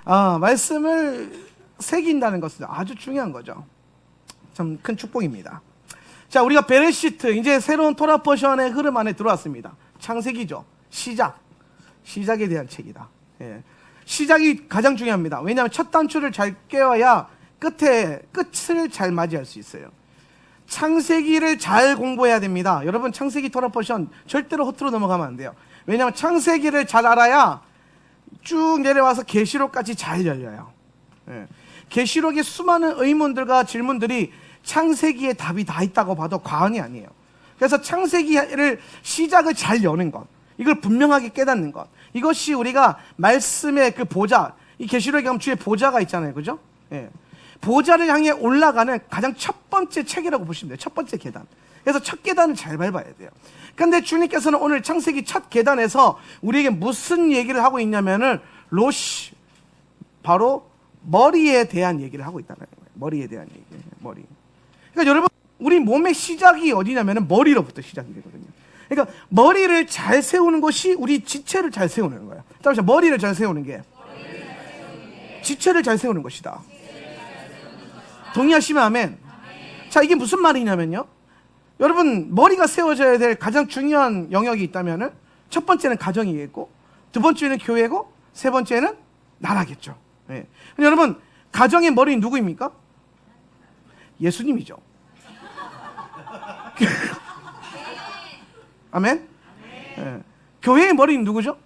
말씀을 새긴다는 것은 아주 중요한 거죠. 참 큰 축복입니다. 자, 우리가 베레시트, 이제 새로운 토라 포션의 흐름 안에 들어왔습니다. 창세기죠. 시작에 대한 책이다. 예. 시작이 가장 중요합니다. 왜냐하면 첫 단추를 잘 깨어야 끝을 잘 맞이할 수 있어요. 창세기를 잘 공부해야 됩니다. 여러분, 창세기 토라 포션 절대로 허투루 넘어가면 안 돼요. 왜냐하면 창세기를 잘 알아야 쭉 내려와서 계시록까지 잘 열려요. 예. 계시록의 수많은 의문들과 질문들이 창세기에 답이 다 있다고 봐도 과언이 아니에요. 그래서 창세기를 시작을 잘 여는 것, 이걸 분명하게 깨닫는 것, 이것이 우리가 말씀의 그 보좌, 이 계시록에 가면 주의 보좌가 있잖아요, 그죠? 예. 보좌를 향해 올라가는 가장 첫 번째 책이라고 보시면 돼요. 첫 번째 계단. 그래서 첫 계단을 잘 밟아야 돼요. 그런데 주님께서는 오늘 창세기 첫 계단에서 우리에게 무슨 얘기를 하고 있냐면은 로시, 바로 머리에 대한 얘기를 하고 있다는 거예요. 머리에 대한 얘기. 머리. 그러니까 여러분, 우리 몸의 시작이 어디냐면은 머리로부터 시작이 되거든요. 그러니까 머리를 잘 세우는 것이 우리 지체를 잘 세우는 거예요. 잠시만, 머리를 잘 세우는 게 지체를 잘 세우는 것이다. 동의하시면 아멘. 자, 이게 무슨 말이냐면요, 여러분, 머리가 세워져야 될 가장 중요한 영역이 있다면은 첫 번째는 가정이겠고, 두 번째는 교회고, 세 번째는 나라겠죠. 예. 여러분, 가정의 머리는 누구입니까? 예수님이죠. 아멘? 예. 교회의 머리는 누구죠?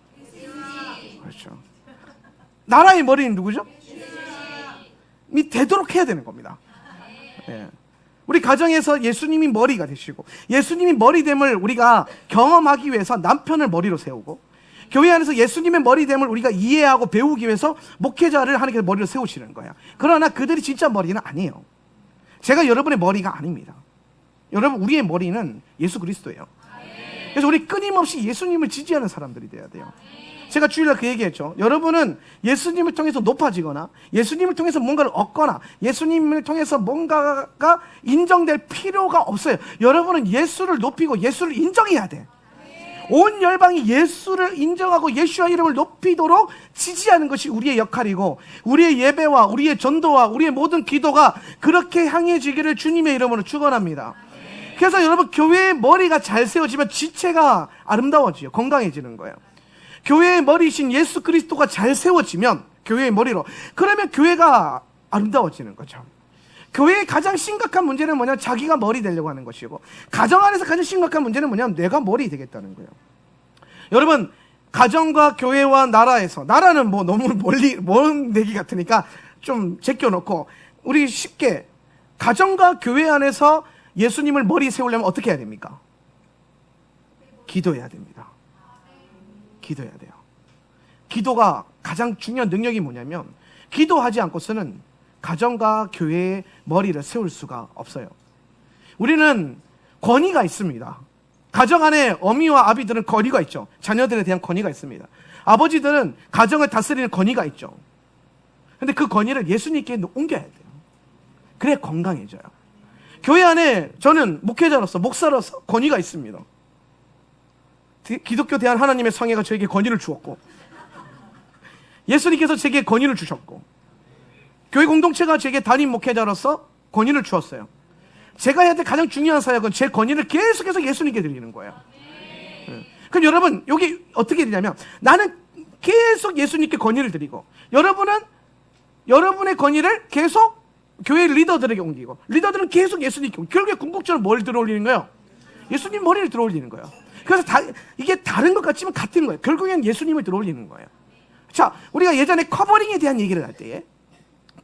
그렇죠. 나라의 머리는 누구죠? 되도록 해야 되는 겁니다. 예. 우리 가정에서 예수님이 머리가 되시고, 예수님이 머리됨을 우리가 경험하기 위해서 남편을 머리로 세우고, 교회 안에서 예수님의 머리됨을 우리가 이해하고 배우기 위해서 목회자를 하나님께서 머리로 세우시는 거예요. 그러나 그들이 진짜 머리는 아니에요. 제가 여러분의 머리가 아닙니다. 여러분, 우리의 머리는 예수 그리스도예요. 그래서 우리 끊임없이 예수님을 지지하는 사람들이 돼야 돼요. 제가 주일날 그 얘기했죠. 여러분은 예수님을 통해서 높아지거나, 예수님을 통해서 뭔가를 얻거나, 예수님을 통해서 뭔가가 인정될 필요가 없어요. 여러분은 예수를 높이고 예수를 인정해야 돼. 온 열방이 예수를 인정하고 예수와 이름을 높이도록 지지하는 것이 우리의 역할이고, 우리의 예배와 우리의 전도와 우리의 모든 기도가 그렇게 향해지기를 주님의 이름으로 축원합니다. 그래서 여러분, 교회의 머리가 잘 세워지면 지체가 아름다워져요. 건강해지는 거예요. 교회의 머리이신 예수 그리스도가 잘 세워지면, 교회의 머리로, 그러면 교회가 아름다워지는 거죠. 교회의 가장 심각한 문제는 뭐냐면 자기가 머리 되려고 하는 것이고, 가정 안에서 가장 심각한 문제는 뭐냐면 내가 머리 되겠다는 거예요. 여러분, 가정과 교회와 나라에서, 나라는 뭐 너무 먼 얘기 같으니까 좀 제껴놓고, 우리 쉽게 가정과 교회 안에서 예수님을 머리 세우려면 어떻게 해야 됩니까? 기도해야 됩니다. 기도해야 돼요. 기도가 가장 중요한 능력이 뭐냐면, 기도하지 않고서는 가정과 교회의 머리를 세울 수가 없어요. 우리는 권위가 있습니다. 가정 안에 어미와 아비들은 권위가 있죠. 자녀들에 대한 권위가 있습니다. 아버지들은 가정을 다스리는 권위가 있죠. 근데 그 권위를 예수님께 옮겨야 돼요. 그래야 건강해져요. 교회 안에 저는 목회자로서, 목사로서 권위가 있습니다. 기독교 대한 하나님의 성애가 저에게 권위를 주었고, 예수님께서 제게 권위를 주셨고, 교회 공동체가 제게 담임 목회자로서 권위를 주었어요. 제가 해야 될 가장 중요한 사역은 제 권위를 계속해서 예수님께 드리는 거예요. 그럼 여러분, 여기 어떻게 되냐면, 나는 계속 예수님께 권위를 드리고, 여러분은 여러분의 권위를 계속 교회 리더들에게 옮기고, 리더들은 계속 예수님께 옮기고, 결국에 궁극적으로 뭘 들어올리는 거예요? 예수님 머리를 들어올리는 거예요. 그래서 이게 다른 것 같지만 같은 거예요. 결국엔 예수님을 들어올리는 거예요. 자, 우리가 예전에 커버링에 대한 얘기를 할 때에,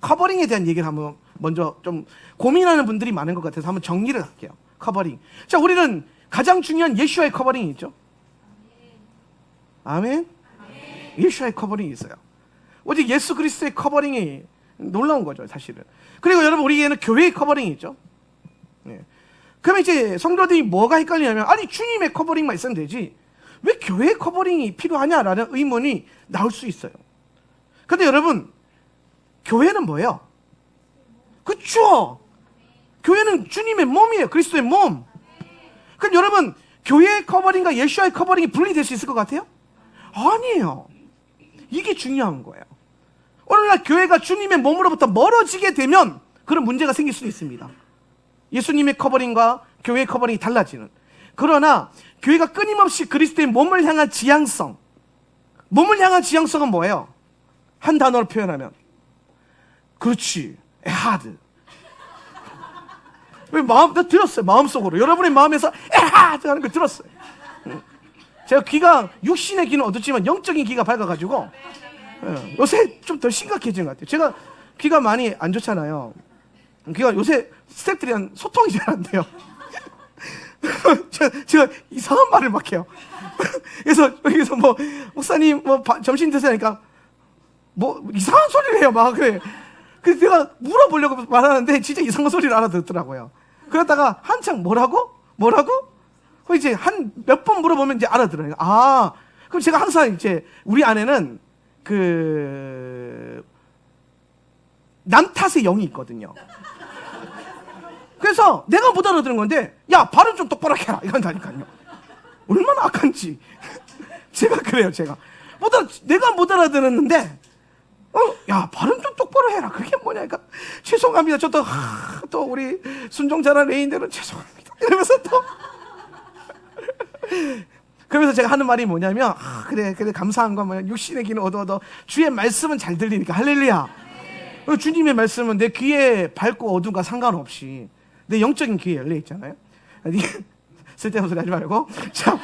커버링에 대한 얘기를 한번 먼저 좀 고민하는 분들이 많은 것 같아서 한번 정리를 할게요. 커버링. 자, 우리는 가장 중요한 예수와의 커버링이 있죠. 아멘? 예수와의 커버링이 있어요. 오직 예수 그리스도의 커버링이 놀라운 거죠, 사실은. 그리고 여러분, 우리에게는 교회의 커버링이 있죠. 네. 그러면 이제 성도들이 뭐가 헷갈리냐면, 아니, 주님의 커버링만 있으면 되지 왜 교회의 커버링이 필요하냐라는 의문이 나올 수 있어요. 근데 여러분, 교회는 뭐예요? 그쵸? 교회는 주님의 몸이에요. 그리스도의 몸. 그럼 여러분, 교회의 커버링과 예수와의 커버링이 분리될 수 있을 것 같아요? 아니에요. 이게 중요한 거예요. 오늘 그러나 교회가 주님의 몸으로부터 멀어지게 되면 그런 문제가 생길 수도 있습니다. 예수님의 커버링과 교회의 커버링이 달라지는. 그러나 교회가 끊임없이 그리스도의 몸을 향한 지향성, 몸을 향한 지향성은 뭐예요? 한 단어로 표현하면 그렇지, 에하드. 왜 나 들었어요. 마음속으로 여러분의 마음에서 에하드 하는 걸 들었어요. 제가 귀가 육신의 귀는 어둡지만 영적인 귀가 밝아가지고 요새 좀 더 심각해지는 것 같아요. 제가 귀가 많이 안 좋잖아요. 귀가 요새 스태프들이랑 소통이 잘 안 돼요. 제가 이상한 말을 막 해요. 그래서 여기서 뭐 목사님 뭐 점심 드세요 하니까 뭐 이상한 소리를 해요. 막 그래. 그래서 내가 물어보려고 말하는데 진짜 이상한 소리를 알아듣더라고요. 그러다가 한창 뭐라고? 그 이제 한 몇 번 물어보면 이제 알아들어요. 아, 그럼 제가 항상 이제 우리 아내는 남 탓의 영이 있거든요. 그래서 내가 못 알아듣는 건데, 야, 발음 좀 똑바로 해라. 이런다니까요. 얼마나 악한지. 제가 그래요, 내가 못 알아들었는데, 야, 발음 좀 똑바로 해라. 그게 뭐냐. 그러니까, 죄송합니다. 저 또 우리 순종자란 애인들은 죄송합니다. 이러면서 또. 그러면서 제가 하는 말이 뭐냐면, 그래, 감사한 거 뭐야. 육신의 귀는 얻어. 주의 말씀은 잘 들리니까. 할렐루야. 주님의 말씀은 내 귀에 밝고 어두운과 상관없이 내 영적인 귀에 열려 있잖아요. 쓸데없는 소리 하지 말고. 자,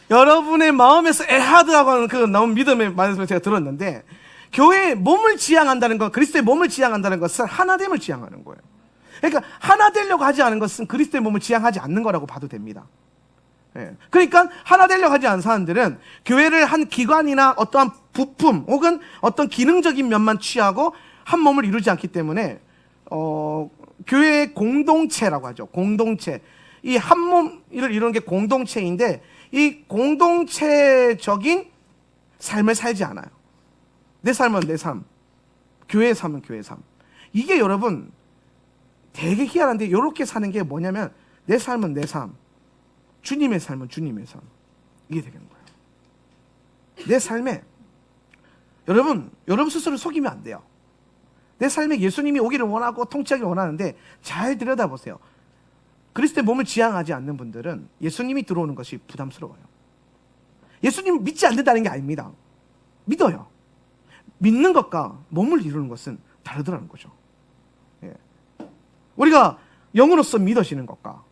여러분의 마음에서 에하드라고 하는 그 나온 믿음의 말씀을 제가 들었는데, 교회의 몸을 지향한다는 것, 그리스도의 몸을 지향한다는 것은 하나됨을 지향하는 거예요. 그러니까 하나 되려고 하지 않은 것은 그리스도의 몸을 지향하지 않는 거라고 봐도 됩니다. 예. 그러니까 하나 되려고 하지 않은 사람들은 교회를 한 기관이나 어떠한 부품 혹은 어떤 기능적인 면만 취하고 한 몸을 이루지 않기 때문에 교회의 공동체라고 하죠. 공동체. 이 한 몸을 이루는 게 공동체인데 이 공동체적인 삶을 살지 않아요. 내 삶은 내 삶, 교회의 삶은 교회의 삶. 이게 여러분 되게 희한한데 이렇게 사는 게 뭐냐면 내 삶은 내 삶, 주님의 삶은 주님의 삶. 이게 되는 거예요. 내 삶에 여러분 스스로 속이면 안 돼요. 내 삶에 예수님이 오기를 원하고 통치하기를 원하는데 잘 들여다보세요. 그리스도의 몸을 지향하지 않는 분들은 예수님이 들어오는 것이 부담스러워요. 예수님 믿지 않는다는 게 아닙니다. 믿어요. 믿는 것과 몸을 이루는 것은 다르더라는 거죠. 예. 우리가 영으로서 믿어지는 것과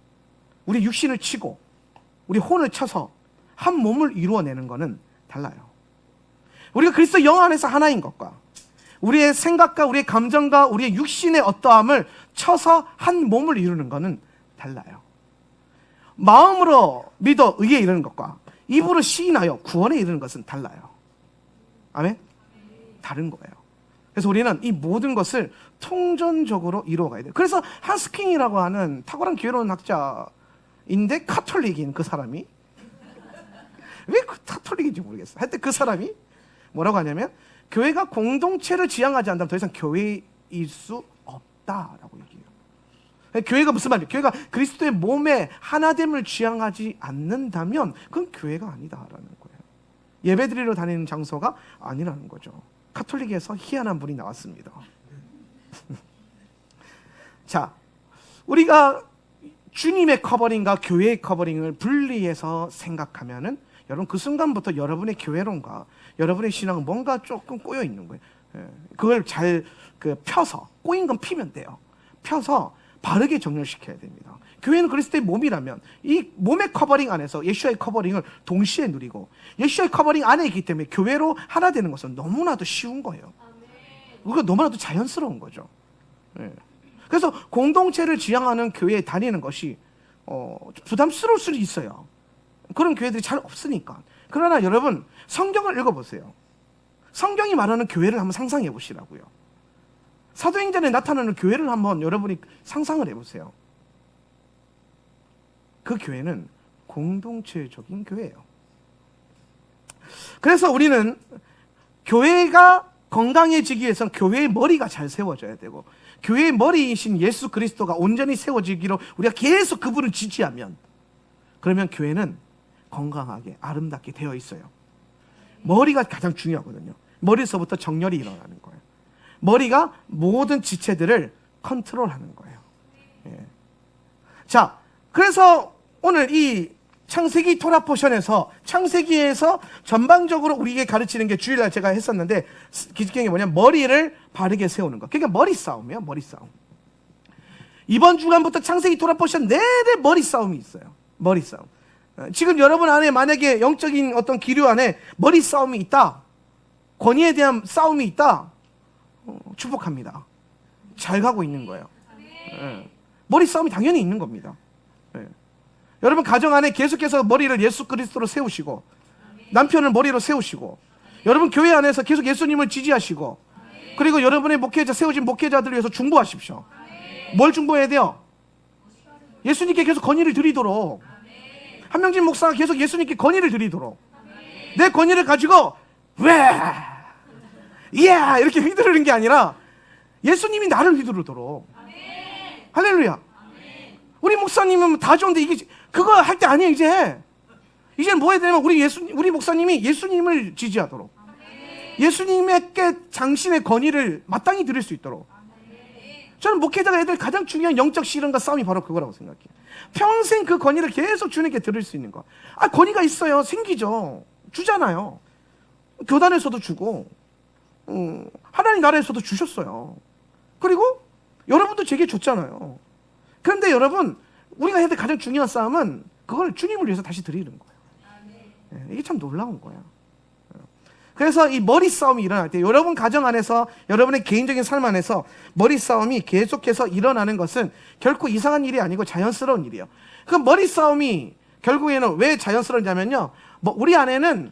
우리 육신을 치고 우리 혼을 쳐서 한 몸을 이루어내는 것은 달라요. 우리가 그리스도 영 안에서 하나인 것과 우리의 생각과 우리의 감정과 우리의 육신의 어떠함을 쳐서 한 몸을 이루는 것은 달라요. 마음으로 믿어 의에 이르는 것과 입으로 시인하여 구원에 이르는 것은 달라요. 아멘? 다른 거예요. 그래서 우리는 이 모든 것을 통전적으로 이루어가야 돼요. 그래서 한스킹이라고 하는 탁월한 교회론 학자인데 카톨릭인 그 사람이 왜 카톨릭인지 모르겠어요. 하여튼 그 사람이 뭐라고 하냐면 교회가 공동체를 지향하지 않는다면 더 이상 교회일 수 없다라고 얘기해요. 교회가 무슨 말이에요? 교회가 그리스도의 몸의 하나됨을 지향하지 않는다면 그건 교회가 아니다라는 거예요. 예배드리러 다니는 장소가 아니라는 거죠. 카톨릭에서 희한한 분이 나왔습니다. 자, 우리가 주님의 커버링과 교회의 커버링을 분리해서 생각하면은 여러분 그 순간부터 여러분의 교회론과 여러분의 신앙은 뭔가 조금 꼬여 있는 거예요. 그걸 잘 펴서 꼬인 건 피면 돼요. 펴서 바르게 정렬시켜야 됩니다. 교회는 그리스도의 몸이라면 이 몸의 커버링 안에서 예수와의 커버링을 동시에 누리고 예수와의 커버링 안에 있기 때문에 교회로 하나 되는 것은 너무나도 쉬운 거예요. 그거 너무나도 자연스러운 거죠. 그래서 공동체를 지향하는 교회에 다니는 것이 부담스러울 수도 있어요. 그런 교회들이 잘 없으니까. 그러나 여러분 성경을 읽어보세요. 성경이 말하는 교회를 한번 상상해 보시라고요. 사도행전에 나타나는 교회를 한번 여러분이 상상을 해보세요. 그 교회는 공동체적인 교회예요. 그래서 우리는 교회가 건강해지기 위해서는 교회의 머리가 잘 세워져야 되고 교회의 머리이신 예수 그리스도가 온전히 세워지기로 우리가 계속 그분을 지지하면 그러면 교회는 건강하게 아름답게 되어 있어요. 머리가 가장 중요하거든요. 머리에서부터 정렬이 일어나는 거예요. 머리가 모든 지체들을 컨트롤하는 거예요. 예. 자, 그래서 오늘 이 창세기 토라 포션에서 창세기에서 전반적으로 우리에게 가르치는 게 주일날 제가 했었는데 기특한 게 뭐냐면 머리를 바르게 세우는 거. 그러니까 머리 싸움이에요. 머리 싸움. 이번 주간부터 창세기 토라 포션 내내 머리 싸움이 있어요. 머리 싸움. 지금 여러분 안에 만약에 영적인 어떤 기류 안에 머리 싸움이 있다, 권위에 대한 싸움이 있다, 축복합니다. 잘 가고 있는 거예요. 머리 싸움이 당연히 있는 겁니다. 여러분 가정 안에 계속해서 머리를 예수 그리스도로 세우시고 남편을 머리로 세우시고 여러분 교회 안에서 계속 예수님을 지지하시고 그리고 여러분의 목회자 세우진 목회자들을 위해서 중보하십시오. 뭘 중보해야 돼요? 예수님께 계속 건의를 드리도록, 한명진 목사가 계속 예수님께 건의를 드리도록, 내 건의를 가지고 왜 이렇게 휘두르는 게 아니라 예수님이 나를 휘두르도록. 할렐루야. 우리 목사님은 다 좋은데 이게 그거 할 때 아니에요. 이제는 뭐 해야 되냐면 우리 목사님이 예수님을 지지하도록, 예수님께 당신의 건의를 마땅히 드릴 수 있도록. 저는 목회자가 애들 가장 중요한 영적 실현과 싸움이 바로 그거라고 생각해요. 평생 그 건의를 계속 주님께 드릴 수 있는 거. 건의가 있어요. 생기죠. 주잖아요. 교단에서도 주고 하나님 나라에서도 주셨어요. 그리고 여러분도 제게 줬잖아요. 그런데 여러분, 우리가 해야 될 가장 중요한 싸움은 그걸 주님을 위해서 다시 드리는 거예요. 이게 참 놀라운 거예요. 그래서 이 머리 싸움이 일어날 때 여러분 가정 안에서, 여러분의 개인적인 삶 안에서 머리 싸움이 계속해서 일어나는 것은 결코 이상한 일이 아니고 자연스러운 일이에요. 그 머리 싸움이 결국에는 왜 자연스러운냐면요, 우리 안에는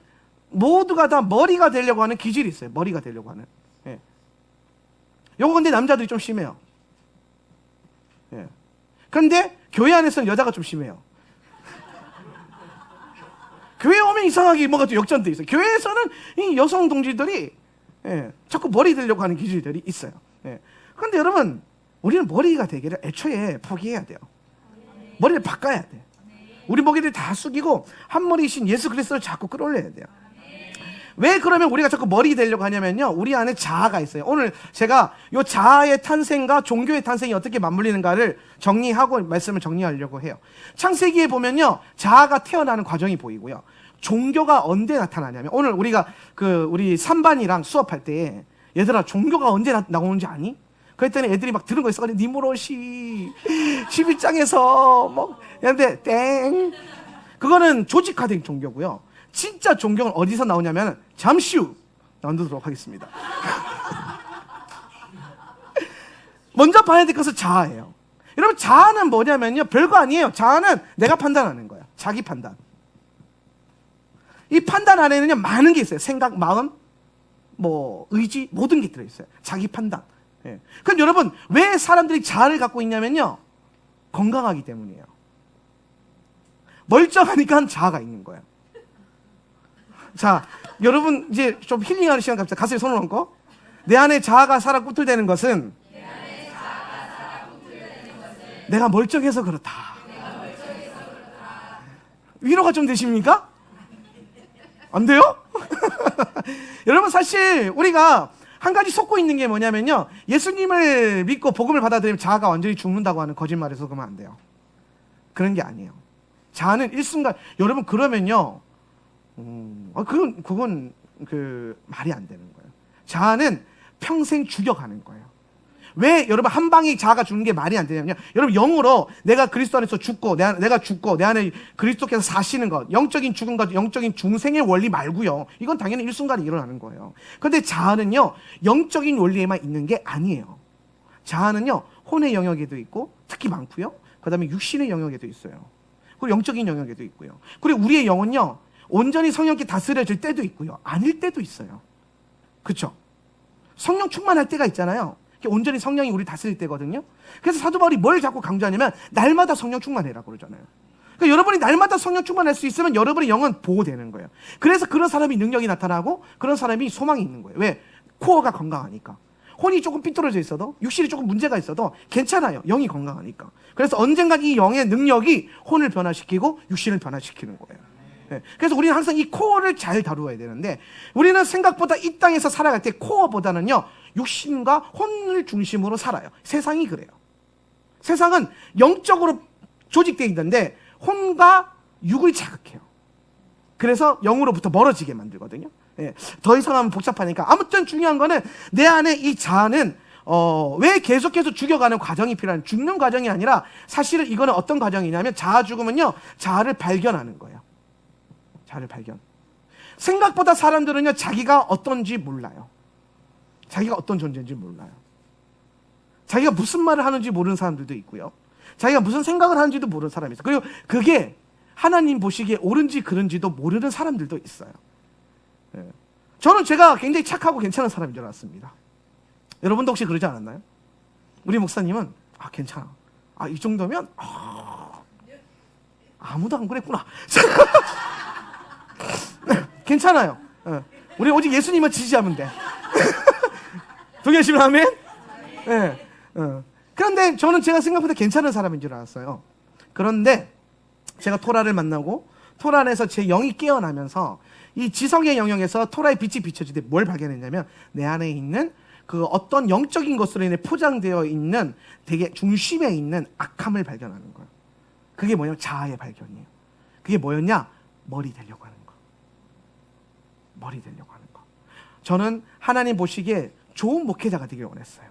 모두가 다 머리가 되려고 하는 기질이 있어요. 머리가 되려고 하는. 요거 근데 남자들이 좀 심해요. 그런데 교회 안에서는 여자가 좀 심해요. 교회 오면 이상하게 뭐가 좀 역전돼 있어요. 교회에서는 이 여성 동지들이 자꾸 머리 되려고 하는 기질들이 있어요. 그런데 여러분, 우리는 머리가 되기를 애초에 포기해야 돼요. 머리를 바꿔야 돼. 우리 머리를 다 숙이고 한 머리이신 예수 그리스도를 자꾸 끌어올려야 돼요. 왜 그러면 우리가 자꾸 머리 되려고 하냐면요, 우리 안에 자아가 있어요. 오늘 제가 이 자아의 탄생과 종교의 탄생이 어떻게 맞물리는가를 정리하고 말씀을 정리하려고 해요. 창세기에 보면요, 자아가 태어나는 과정이 보이고요. 종교가 언제 나타나냐면, 오늘 우리가 우리 3반이랑 수업할 때 얘들아 종교가 언제 나오는지 아니? 그랬더니 애들이 막 들은 거 있어. 니무롯이 11장에서 근데 땡. 그거는 조직화된 종교고요. 진짜 종교는 어디서 나오냐면 잠시 후 나누도록 하겠습니다. 먼저 봐야 될 것은 자아예요. 여러분, 자아는 뭐냐면요, 별거 아니에요. 자아는 내가 판단하는 거야. 자기 판단. 이 판단 안에는요 많은 게 있어요. 생각, 마음, 의지, 모든 게 들어있어요. 자기 판단. 그럼 여러분, 왜 사람들이 자아를 갖고 있냐면요, 건강하기 때문이에요. 멀쩡하니까 자아가 있는 거예요. 자, 여러분 이제 좀 힐링하는 시간 갑시다. 가슴에 손을 얹고, 내 안에 자아가 살아 꿈틀대는 것은 내가 멀쩡해서 그렇다. 위로가 좀 되십니까? 안 돼요? 여러분, 사실 우리가 한 가지 속고 있는 게 뭐냐면요, 예수님을 믿고 복음을 받아들이면 자아가 완전히 죽는다고 하는 거짓말에서 그러면 안 돼요. 그런 게 아니에요. 자아는 일순간, 여러분 그러면요, 그건 말이 안 되는 거예요. 자아는 평생 죽여가는 거예요. 왜 여러분 한 방에 자아가 죽는 게 말이 안 되냐면요, 여러분 영으로 내가 그리스도 안에서 죽고 내가 죽고 내 안에 그리스도께서 사시는 것, 영적인 죽음과 영적인 중생의 원리 말고요, 이건 당연히 일순간에 일어나는 거예요. 그런데 자아는요 영적인 원리에만 있는 게 아니에요. 자아는요 혼의 영역에도 있고 특히 많고요, 그 다음에 육신의 영역에도 있어요. 그리고 영적인 영역에도 있고요. 그리고 우리의 영은요 온전히 성령께 다스려질 때도 있고요, 아닐 때도 있어요. 그렇죠? 성령 충만할 때가 있잖아요. 온전히 성령이 우리 다스릴 때거든요. 그래서 사도 바울이 뭘 자꾸 강조하냐면 날마다 성령 충만해라 그러잖아요. 그러니까 여러분이 날마다 성령 충만할 수 있으면 여러분의 영은 보호되는 거예요. 그래서 그런 사람이 능력이 나타나고 그런 사람이 소망이 있는 거예요. 왜? 코어가 건강하니까. 혼이 조금 삐뚤어져 있어도, 육신이 조금 문제가 있어도 괜찮아요. 영이 건강하니까. 그래서 언젠간 이 영의 능력이 혼을 변화시키고 육신을 변화시키는 거예요. 그래서 우리는 항상 이 코어를 잘 다루어야 되는데, 우리는 생각보다 이 땅에서 살아갈 때 코어보다는요, 육신과 혼을 중심으로 살아요. 세상이 그래요. 세상은 영적으로 조직되어 있는데 혼과 육을 자극해요. 그래서 영으로부터 멀어지게 만들거든요. 더 이상 하면 복잡하니까. 아무튼 중요한 거는 내 안에 이 자아는 왜 계속해서 죽여가는 과정이 필요한, 죽는 과정이 아니라 사실은 이거는 어떤 과정이냐면, 자아 죽음은요, 자아를 발견하는 거예요. 자아를 발견. 생각보다 사람들은요, 자기가 어떤지 몰라요. 자기가 어떤 존재인지 몰라요. 자기가 무슨 말을 하는지 모르는 사람들도 있고요. 자기가 무슨 생각을 하는지도 모르는 사람이 있어요. 그리고 그게 하나님 보시기에 옳은지 그른지도 모르는 사람들도 있어요. 저는 제가 굉장히 착하고 괜찮은 사람인 줄 알았습니다. 여러분도 혹시 그러지 않았나요? 우리 목사님은 괜찮아. 이 정도면 아무도 안 그랬구나. 괜찮아요. 우리 오직 예수님만 지지하면 돼. 동의하시면 아멘? 그런데 저는 제가 생각보다 괜찮은 사람인 줄 알았어요. 그런데 제가 토라를 만나고 토라 안에서 제 영이 깨어나면서 이 지성의 영역에서 토라의 빛이 비춰질 때 뭘 발견했냐면, 내 안에 있는 그 어떤 영적인 것으로 인해 포장되어 있는 되게 중심에 있는 악함을 발견하는 거예요. 그게 뭐냐면 자아의 발견이에요. 그게 뭐였냐? 머리 되려고 하는 거. 머리 되려고 하는 거. 저는 하나님 보시기에 좋은 목회자가 되길 원했어요.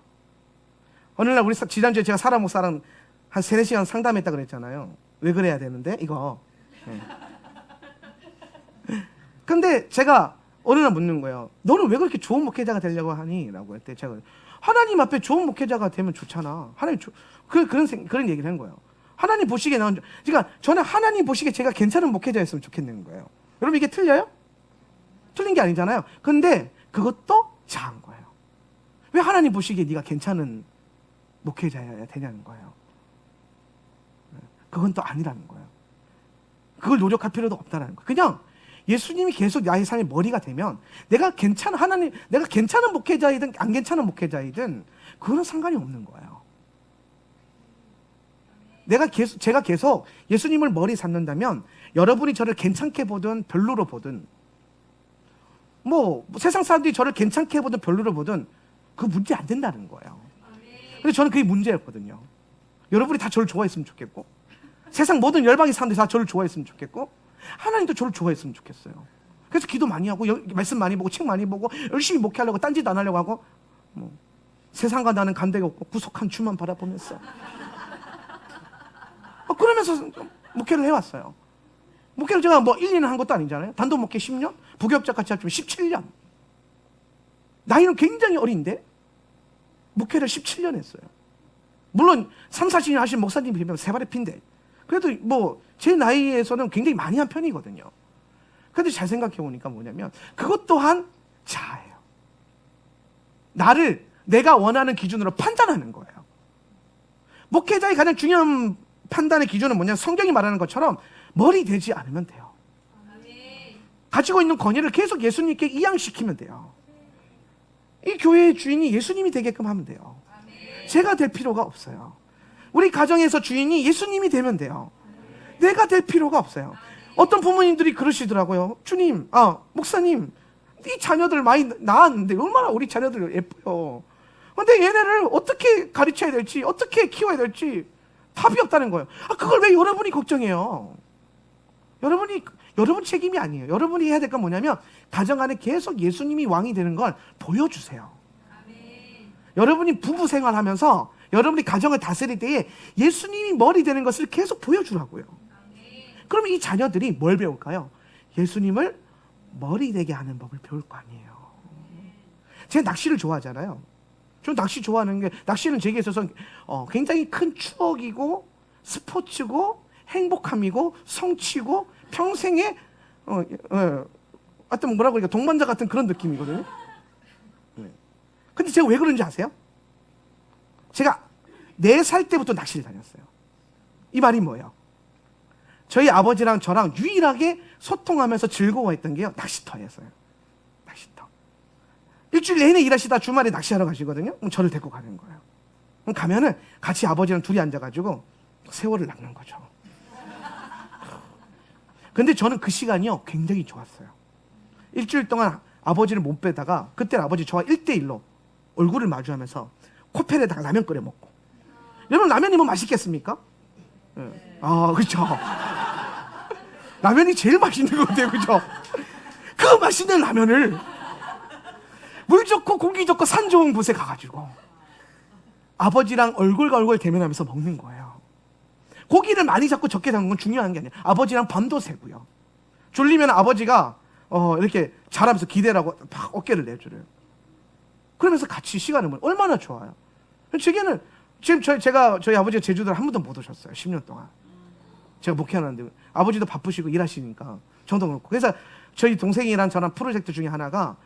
어느 날 지난주에 제가 사라 목사랑 한 3-4시간 상담했다 그랬잖아요. 왜 그래야 되는데 이거. 근데 제가 어느 날 묻는 거예요. 너는 왜 그렇게 좋은 목회자가 되려고 하니? 라고 했대. 제가 하나님 앞에 좋은 목회자가 되면 좋잖아. 하나님 그런 얘기를 한 거예요. 하나님 보시기에 그러니까 저는 하나님 보시기에 제가 괜찮은 목회자였으면 좋겠는 거예요. 여러분 이게 틀려요? 틀린 게 아니잖아요. 근데 그것도 자한 거예요. 왜 하나님 보시기에 네가 괜찮은 목회자여야 되냐는 거예요. 그건 또 아니라는 거예요. 그걸 노력할 필요도 없다는 거예요. 그냥 예수님이 계속 나의 삶의 머리가 되면 내가 괜찮은 목회자이든 안 괜찮은 목회자이든 그거는 상관이 없는 거예요. 제가 계속 예수님을 머리 삼는다면 여러분이 저를 괜찮게 보든 별로로 보든 세상 사람들이 저를 괜찮게 보든 별로로 보든 그 문제 안 된다는 거예요. 근데 저는 그게 문제였거든요. 여러분이 다 저를 좋아했으면 좋겠고, 세상 모든 열방의 사람들이 다 저를 좋아했으면 좋겠고, 하나님도 저를 좋아했으면 좋겠어요. 그래서 기도 많이 하고 말씀 많이 보고 책 많이 보고 열심히 목회하려고, 딴짓 안 하려고 하고, 세상과 나는 간대가 없고 구속한 주만 바라보면서 그러면서 목회를 해왔어요. 목회를 제가 1, 2년 한 것도 아니잖아요. 단독 목회 10년, 부교역자 같이 합치면 17년. 나이는 굉장히 어린데 목회를 17년 했어요. 물론 3, 40년 하신 목사님이 비면 세 발의 피인데, 그래도 제 나이에서는 굉장히 많이 한 편이거든요. 그런데 잘 생각해 보니까 뭐냐면 그것 또한 자아예요. 나를 내가 원하는 기준으로 판단하는 거예요. 목회자의 가장 중요한 판단의 기준은 뭐냐면 성경이 말하는 것처럼 머리 되지 않으면 돼요. 가지고 있는 권위를 계속 예수님께 이양시키면 돼요. 이 교회의 주인이 예수님이 되게끔 하면 돼요. 제가 될 필요가 없어요. 우리 가정에서 주인이 예수님이 되면 돼요. 내가 될 필요가 없어요. 어떤 부모님들이 그러시더라고요. 주님, 목사님, 이 자녀들 많이 낳았는데 얼마나 우리 자녀들 예뻐요. 근데 얘네를 어떻게 가르쳐야 될지, 어떻게 키워야 될지 답이 없다는 거예요. 그걸 왜 여러분이 걱정해요? 여러분 책임이 아니에요. 여러분이 해야 될 건 뭐냐면 가정 안에 계속 예수님이 왕이 되는 걸 보여주세요. 아멘. 여러분이 부부 생활하면서 여러분이 가정을 다스릴 때에 예수님이 머리 되는 것을 계속 보여주라고요. 그러면 이 자녀들이 뭘 배울까요? 예수님을 머리 되게 하는 법을 배울 거 아니에요. 제가 낚시를 좋아하잖아요. 저 낚시 좋아하는 게, 낚시는 제게 있어서 굉장히 큰 추억이고 스포츠고 행복함이고 성취고 평생의 하여튼 뭐라고 그러니까 동반자 같은 그런 느낌이거든요. 근데 제가 왜 그런지 아세요? 제가 4살 때부터 낚시를 다녔어요. 이 말이 뭐예요? 저희 아버지랑 저랑 유일하게 소통하면서 즐거워했던 게요, 낚시터였어요. 낚시터. 일주일 내내 일하시다 주말에 낚시하러 가시거든요. 그럼 저를 데리고 가는 거예요. 그럼 가면은 같이 아버지랑 둘이 앉아가지고 세월을 낚는 거죠. 근데 저는 그 시간이요 굉장히 좋았어요. 일주일 동안 아버지를 못 빼다가 그때 아버지 저와 1대1로 얼굴을 마주하면서 코펠에다가 라면 끓여 먹고. 여러분 라면이 뭐 맛있겠습니까? 네. 아 그렇죠. 라면이 제일 맛있는 것 같아요. 그죠? 그 맛있는 라면을 물 좋고 공기 좋고 산 좋은 곳에 가가지고 아버지랑 얼굴과 얼굴 대면하면서 먹는 거예요. 고기를 많이 잡고 적게 잡는 건 중요한 게 아니에요. 아버지랑 밤도 새고요. 졸리면 아버지가 이렇게 자라면서 기대라고 막 어깨를 내줘요. 그러면서 같이 시간을 보내. 얼마나 좋아요. 제게는 지금 저희 아버지가 제주도를 한 번도 못 오셨어요. 10년 동안. 제가 목회하는데 아버지도 바쁘시고 일하시니까 저도 그렇고. 그래서 저희 동생이랑 저랑 프로젝트 중에 하나가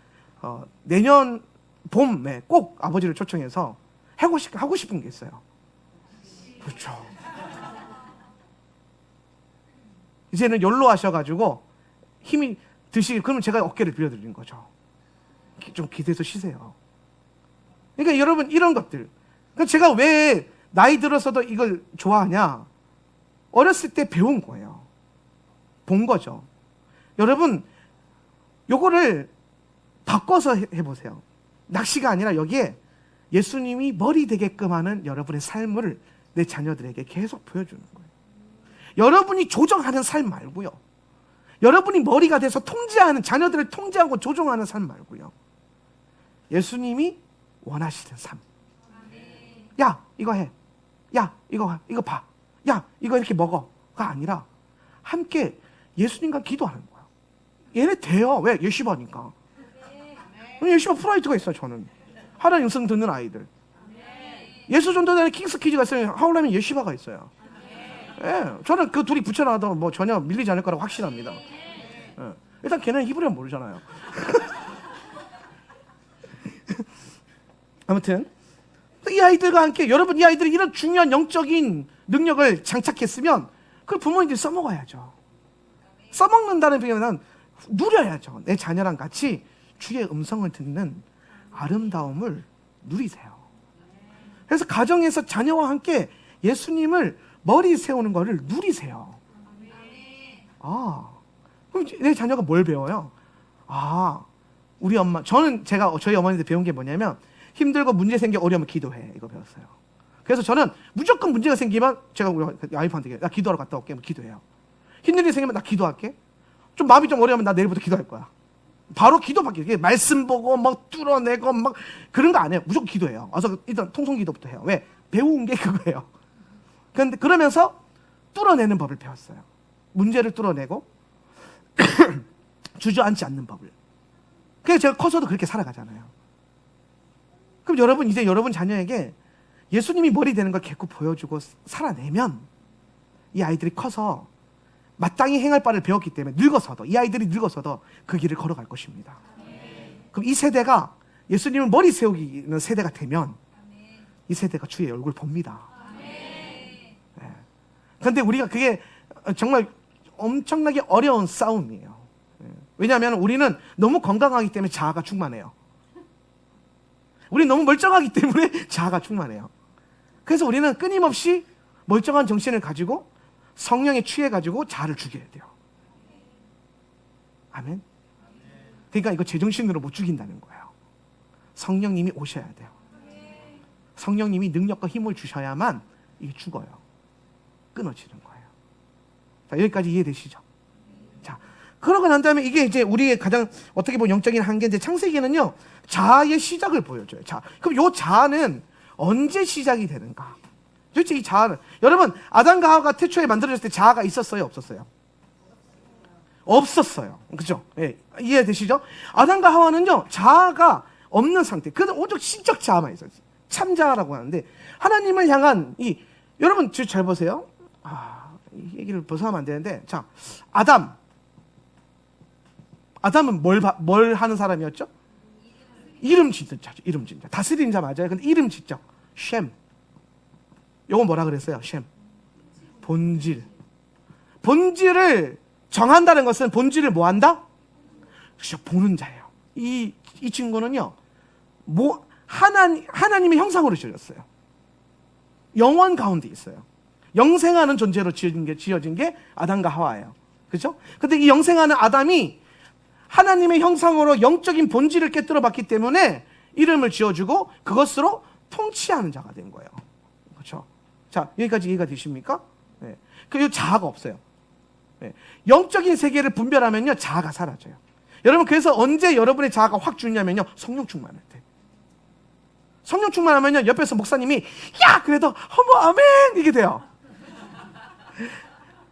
내년 봄에 꼭 아버지를 초청해서 하고 싶은 게 있어요. 그렇죠. 이제는 연로하셔가지고 힘이 그러면 제가 어깨를 빌려드리는 거죠. 좀 기대서 쉬세요. 그러니까 여러분 이런 것들. 그러니까 제가 왜 나이 들어서도 이걸 좋아하냐? 어렸을 때 배운 거예요. 본 거죠. 여러분 요거를 바꿔서 해보세요. 낚시가 아니라 여기에 예수님이 머리 되게끔 하는 여러분의 삶을 내 자녀들에게 계속 보여주는 거예요. 여러분이 조정하는 삶 말고요. 여러분이 머리가 돼서 통제하는, 자녀들을 통제하고 조종하는 삶 말고요. 예수님이 원하시는 삶. 야 이거 해. 야 이거 봐. 야 이거 이렇게 먹어가 아니라 함께 예수님과 기도하는 거야. 얘네 돼요. 왜? 예시바니까. 예시바 프라이드가 있어요. 저는 하나님 음성 듣는 아이들. 예수전도단에 킹스키즈가 있어요. 하울라면 예시바가 있어요. 예, 저는 그 둘이 붙여놔도 뭐 전혀 밀리지 않을 거라고 확신합니다. 예, 일단 걔는 히브리어 모르잖아요. 아무튼 이 아이들과 함께 여러분 이 아이들이 이런 중요한 영적인 능력을 장착했으면 그걸 부모님들이 써먹어야죠. 써먹는다는 표현은 누려야죠. 내 자녀랑 같이 주의 음성을 듣는 아름다움을 누리세요. 그래서 가정에서 자녀와 함께 예수님을 머리 세우는 거를 누리세요. 그럼 내 자녀가 뭘 배워요? 우리 엄마, 저희 어머니한테 배운 게 뭐냐면 힘들고 문제 생겨 어려우면 기도해. 이거 배웠어요. 그래서 저는 무조건 문제가 생기면 제가 우리 와이프한테 나 기도하러 갔다 올게. 기도해요. 힘든 일 생기면 나 기도할게. 좀 마음이 좀 어려우면 나 내일부터 기도할 거야. 바로 기도밖에. 말씀 보고 막 뚫어내고 막 그런 거 안 해요. 무조건 기도해요. 와서 일단 통성기도부터 해요. 왜? 배운 게 그거예요. 그런데 그러면서 뚫어내는 법을 배웠어요. 문제를 뚫어내고 주저앉지 않는 법을. 그래서 제가 커서도 그렇게 살아가잖아요. 그럼 여러분 이제 여러분 자녀에게 예수님이 머리 되는 걸 계속 보여주고 살아내면 이 아이들이 커서 마땅히 행할 바를 배웠기 때문에 이 아이들이 늙어서도 그 길을 걸어갈 것입니다. 그럼 이 세대가 예수님을 머리 세우기는 세대가 되면 이 세대가 주의 얼굴 봅니다. 그런데 우리가 그게 정말 엄청나게 어려운 싸움이에요. 왜냐하면 우리는 너무 건강하기 때문에 자아가 충만해요. 우리는 너무 멀쩡하기 때문에 자아가 충만해요. 그래서 우리는 끊임없이 멀쩡한 정신을 가지고 성령에 취해가지고 자아를 죽여야 돼요. 아멘. 그러니까 이거 제정신으로 못 죽인다는 거예요. 성령님이 오셔야 돼요. 성령님이 능력과 힘을 주셔야만 이게 죽어요. 끊어지는 거예요. 자, 여기까지 이해되시죠? 자, 그러고 난 다음에 이게 이제 우리의 가장 어떻게 보면 영적인 한계인데 창세기는요, 자아의 시작을 보여줘요. 자, 그럼 요 자아는 언제 시작이 되는가? 도대체 이 자아는, 여러분, 아담과 하와가 태초에 만들어졌을 때 자아가 있었어요? 없었어요? 없었어요. 그죠? 예, 이해되시죠? 아담과 하와는요, 자아가 없는 상태. 그래도 오직 신적 자아만 있어요. 참자아라고 하는데, 하나님을 향한 여러분, 잘 보세요. 이 얘기를 벗어나면 안 되는데, 자, 아담은 뭘 하는 사람이었죠? 이름 짓는 자죠. 이름 짓는 자. 다스리는 자 맞아요. 근데 이름 짓죠. 셈. 요거 뭐라 그랬어요? 셈. 본질. 본질을 정한다는 것은 본질을 뭐 한다? 그렇죠. 보는 자예요. 이 친구는요, 하나님의 형상으로 지어졌어요. 영원 가운데 있어요. 영생하는 존재로 지어진 게 아담과 하와예요. 그죠? 근데 이 영생하는 아담이 하나님의 형상으로 영적인 본질을 깨뜨려 봤기 때문에 이름을 지어주고 그것으로 통치하는 자가 된 거예요. 그렇죠? 자, 여기까지 이해가 되십니까? 네. 그 자아가 없어요. 네. 영적인 세계를 분별하면요, 자아가 사라져요. 여러분, 그래서 언제 여러분의 자아가 확 죽냐면요, 성령 충만할 때. 성령 충만하면요, 옆에서 목사님이 야, 그래도 어머 아멘 이게 돼요.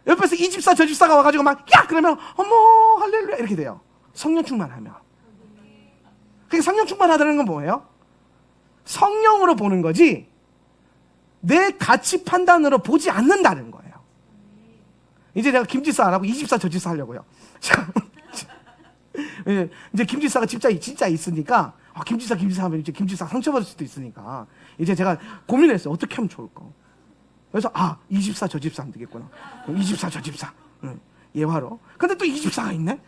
옆에서 이 집사 저 집사가 와가지고 막 야, 그러면 어머 할렐루야 이렇게 돼요. 성령 충만하면. 그러니까 성령 충만하다는 건 뭐예요? 성령으로 보는 거지 내 가치 판단으로 보지 않는다는 거예요. 이제 내가 김집사 안 하고 이 집사 저 집사 하려고요. 자, 이제 김집사가 진짜 있으니까 김집사 하면 이제 김집사 상처받을 수도 있으니까 이제 제가 고민했어요. 어떻게 하면 좋을까? 그래서 이 집사 저 집사 안 되겠구나. 이 집사 저 집사 예화로. 근데 또 이 집사가 있네.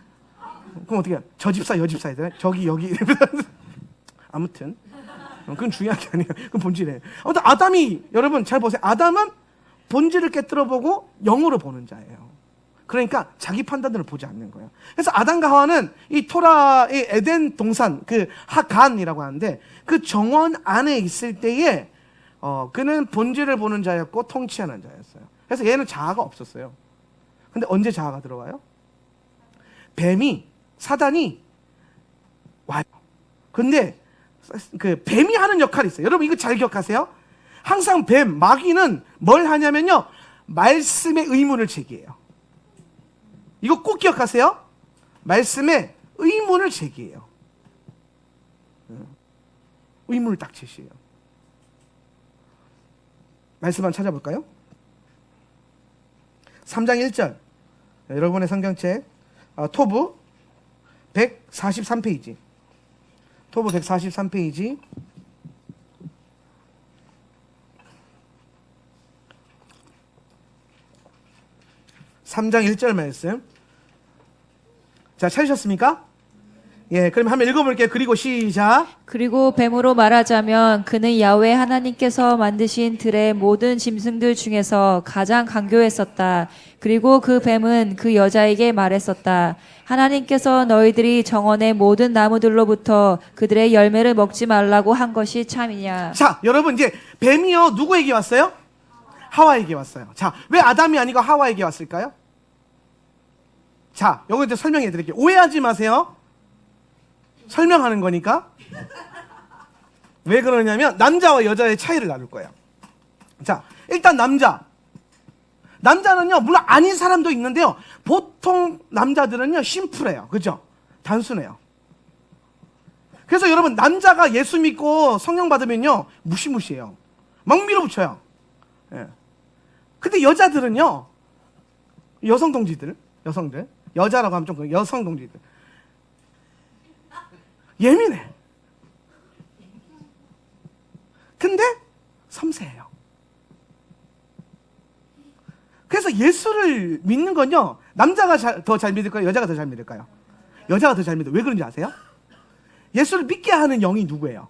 그럼 어떻게 해? 저 집사 여 집사 해야 되나? 저기 여기. 아무튼 그건 중요한 게 아니에요. 그건 본질이에요. 아무튼 아담이 여러분 잘 보세요. 아담은 본질을 깨뜨려보고 영으로 보는 자예요. 그러니까 자기 판단으로 보지 않는 거예요. 그래서 아담과 하와는 이 토라의 에덴 동산 그 하간이라고 하는데 그 정원 안에 있을 때에 그는 본질을 보는 자였고 통치하는 자였어요. 그래서 얘는 자아가 없었어요. 근데 언제 자아가 들어가요? 뱀이 사단이 와요. 근데 그 뱀이 하는 역할이 있어요. 여러분 이거 잘 기억하세요. 항상 마귀는 뭘 하냐면요, 말씀의 의문을 제기해요. 이거 꼭 기억하세요. 말씀의 의문을 제기해요. 의문을 딱 제시해요. 말씀 한번 찾아볼까요? 3장 1절 여러분의 성경책 토부 143페이지 토부 143페이지 3장 1절 말씀. 자, 찾으셨습니까? 예, 그럼 한번 읽어볼게요. 그리고 시작. 그리고 뱀으로 말하자면 그는 야훼 하나님께서 만드신 들의 모든 짐승들 중에서 가장 강교했었다. 그리고 그 뱀은 그 여자에게 말했었다. 하나님께서 너희들이 정원의 모든 나무들로부터 그들의 열매를 먹지 말라고 한 것이 참이냐. 자, 여러분 이제 뱀이요 누구에게 왔어요? 하와에게 왔어요. 자, 왜 아담이 아니고 하와에게 왔을까요? 자, 요거 이제 설명해 드릴게요. 오해하지 마세요. 설명하는 거니까. 왜 그러냐면 남자와 여자의 차이를 나눌 거예요. 자, 일단 남자는요 물론 아닌 사람도 있는데요, 보통 남자들은요 심플해요. 그죠? 단순해요. 그래서 여러분 남자가 예수 믿고 성령 받으면요 무시무시해요. 막 밀어붙여요. 예. 근데 여자들은요, 여성들 여자라고 하면 좀 여성 동지들 예민해. 근데 섬세해요. 그래서 예수를 믿는 건요, 남자가 더 잘 믿을까요? 여자가 더 잘 믿을까요? 여자가 더 잘 믿어요. 왜 그런지 아세요? 예수를 믿게 하는 영이 누구예요?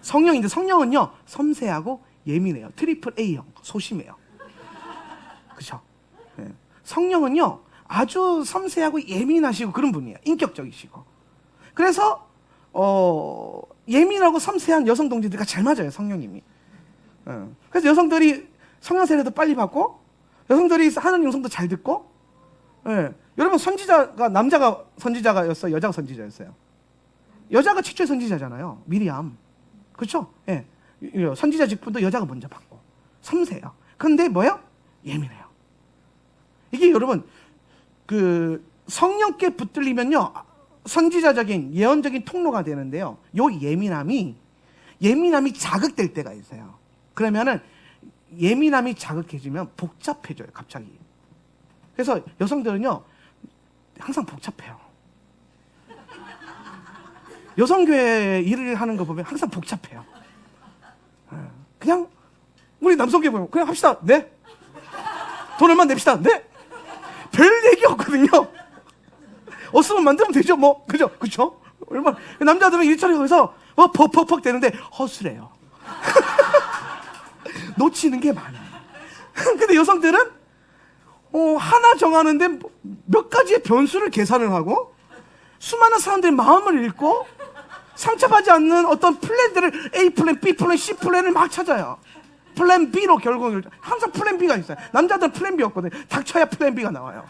성령인데 성령은요 섬세하고 예민해요. 트리플 A형, 소심해요. 그렇죠? 네. 성령은요 아주 섬세하고 예민하시고 그런 분이에요. 인격적이시고. 그래서 예민하고 섬세한 여성 동지들과 잘 맞아요, 성령님이. 그래서 여성들이 성령 세례도 빨리 받고, 여성들이 하는 음성도 잘 듣고. 여러분 선지자가 남자가 선지자였어요, 여자가 선지자였어요? 여자가 최초의 선지자잖아요, 미리암. 그렇죠? 예. 선지자 직분도 여자가 먼저 받고 섬세해요. 그런데 뭐예요? 예민해요. 이게 여러분 그 성령께 붙들리면요 선지자적인 예언적인 통로가 되는데요, 요 예민함이 자극될 때가 있어요. 그러면은 예민함이 자극해지면 복잡해져요, 갑자기. 그래서 여성들은요 항상 복잡해요. 여성교회 일을 하는 거 보면 항상 복잡해요. 그냥 우리 남성교회 보면 그냥 합시다. 네? 돈 얼마 냅시다. 네? 별 얘기 없거든요. 없으면 만들면 되죠, 뭐. 그죠? 얼마나. 남자들은 일처리 해서 퍽퍽퍽 되는데 허술해요. 놓치는 게 많아요. 근데 여성들은 하나 정하는데 몇 가지의 변수를 계산을 하고 수많은 사람들의 마음을 읽고 상처받지 않는 어떤 플랜들을 A 플랜, B 플랜, C 플랜을 막 찾아요. 플랜 B로 결국 항상 플랜 B가 있어요. 남자들은 플랜 B였거든요. 닥쳐야 플랜 B가 나와요.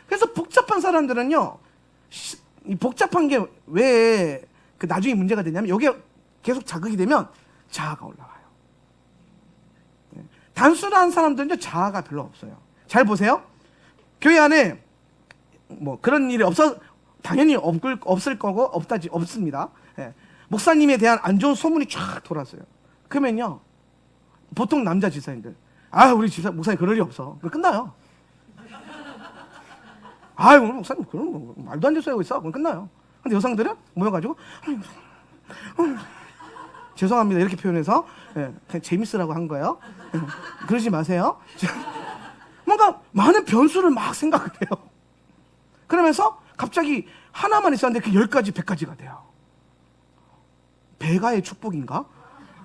그래서 복잡한 사람들은요, 이 복잡한 게 왜 그 나중에 문제가 되냐면 여기에 계속 자극이 되면 자아가 올라와요. 단순한 사람들은요 자아가 별로 없어요. 잘 보세요. 교회 안에 뭐 그런 일이 당연히 없을 거고 없습니다. 예. 목사님에 대한 안 좋은 소문이 쫙 돌았어요. 그러면요 보통 남자 집사님들 우리 목사님 그럴 일 없어. 끝나요. 오늘 목사님 그런 뭐 말도 안 되는 소리 하고 있어. 그럼 끝나요. 근데 여성들은 모여가지고 죄송합니다 이렇게 표현해서 그냥 재밌으라고 한 거예요. 그러지 마세요. 뭔가 많은 변수를 막 생각을 해요. 그러면서 갑자기 하나만 있었는데 그 10가지, 100가지가 돼요. 배가의 축복인가?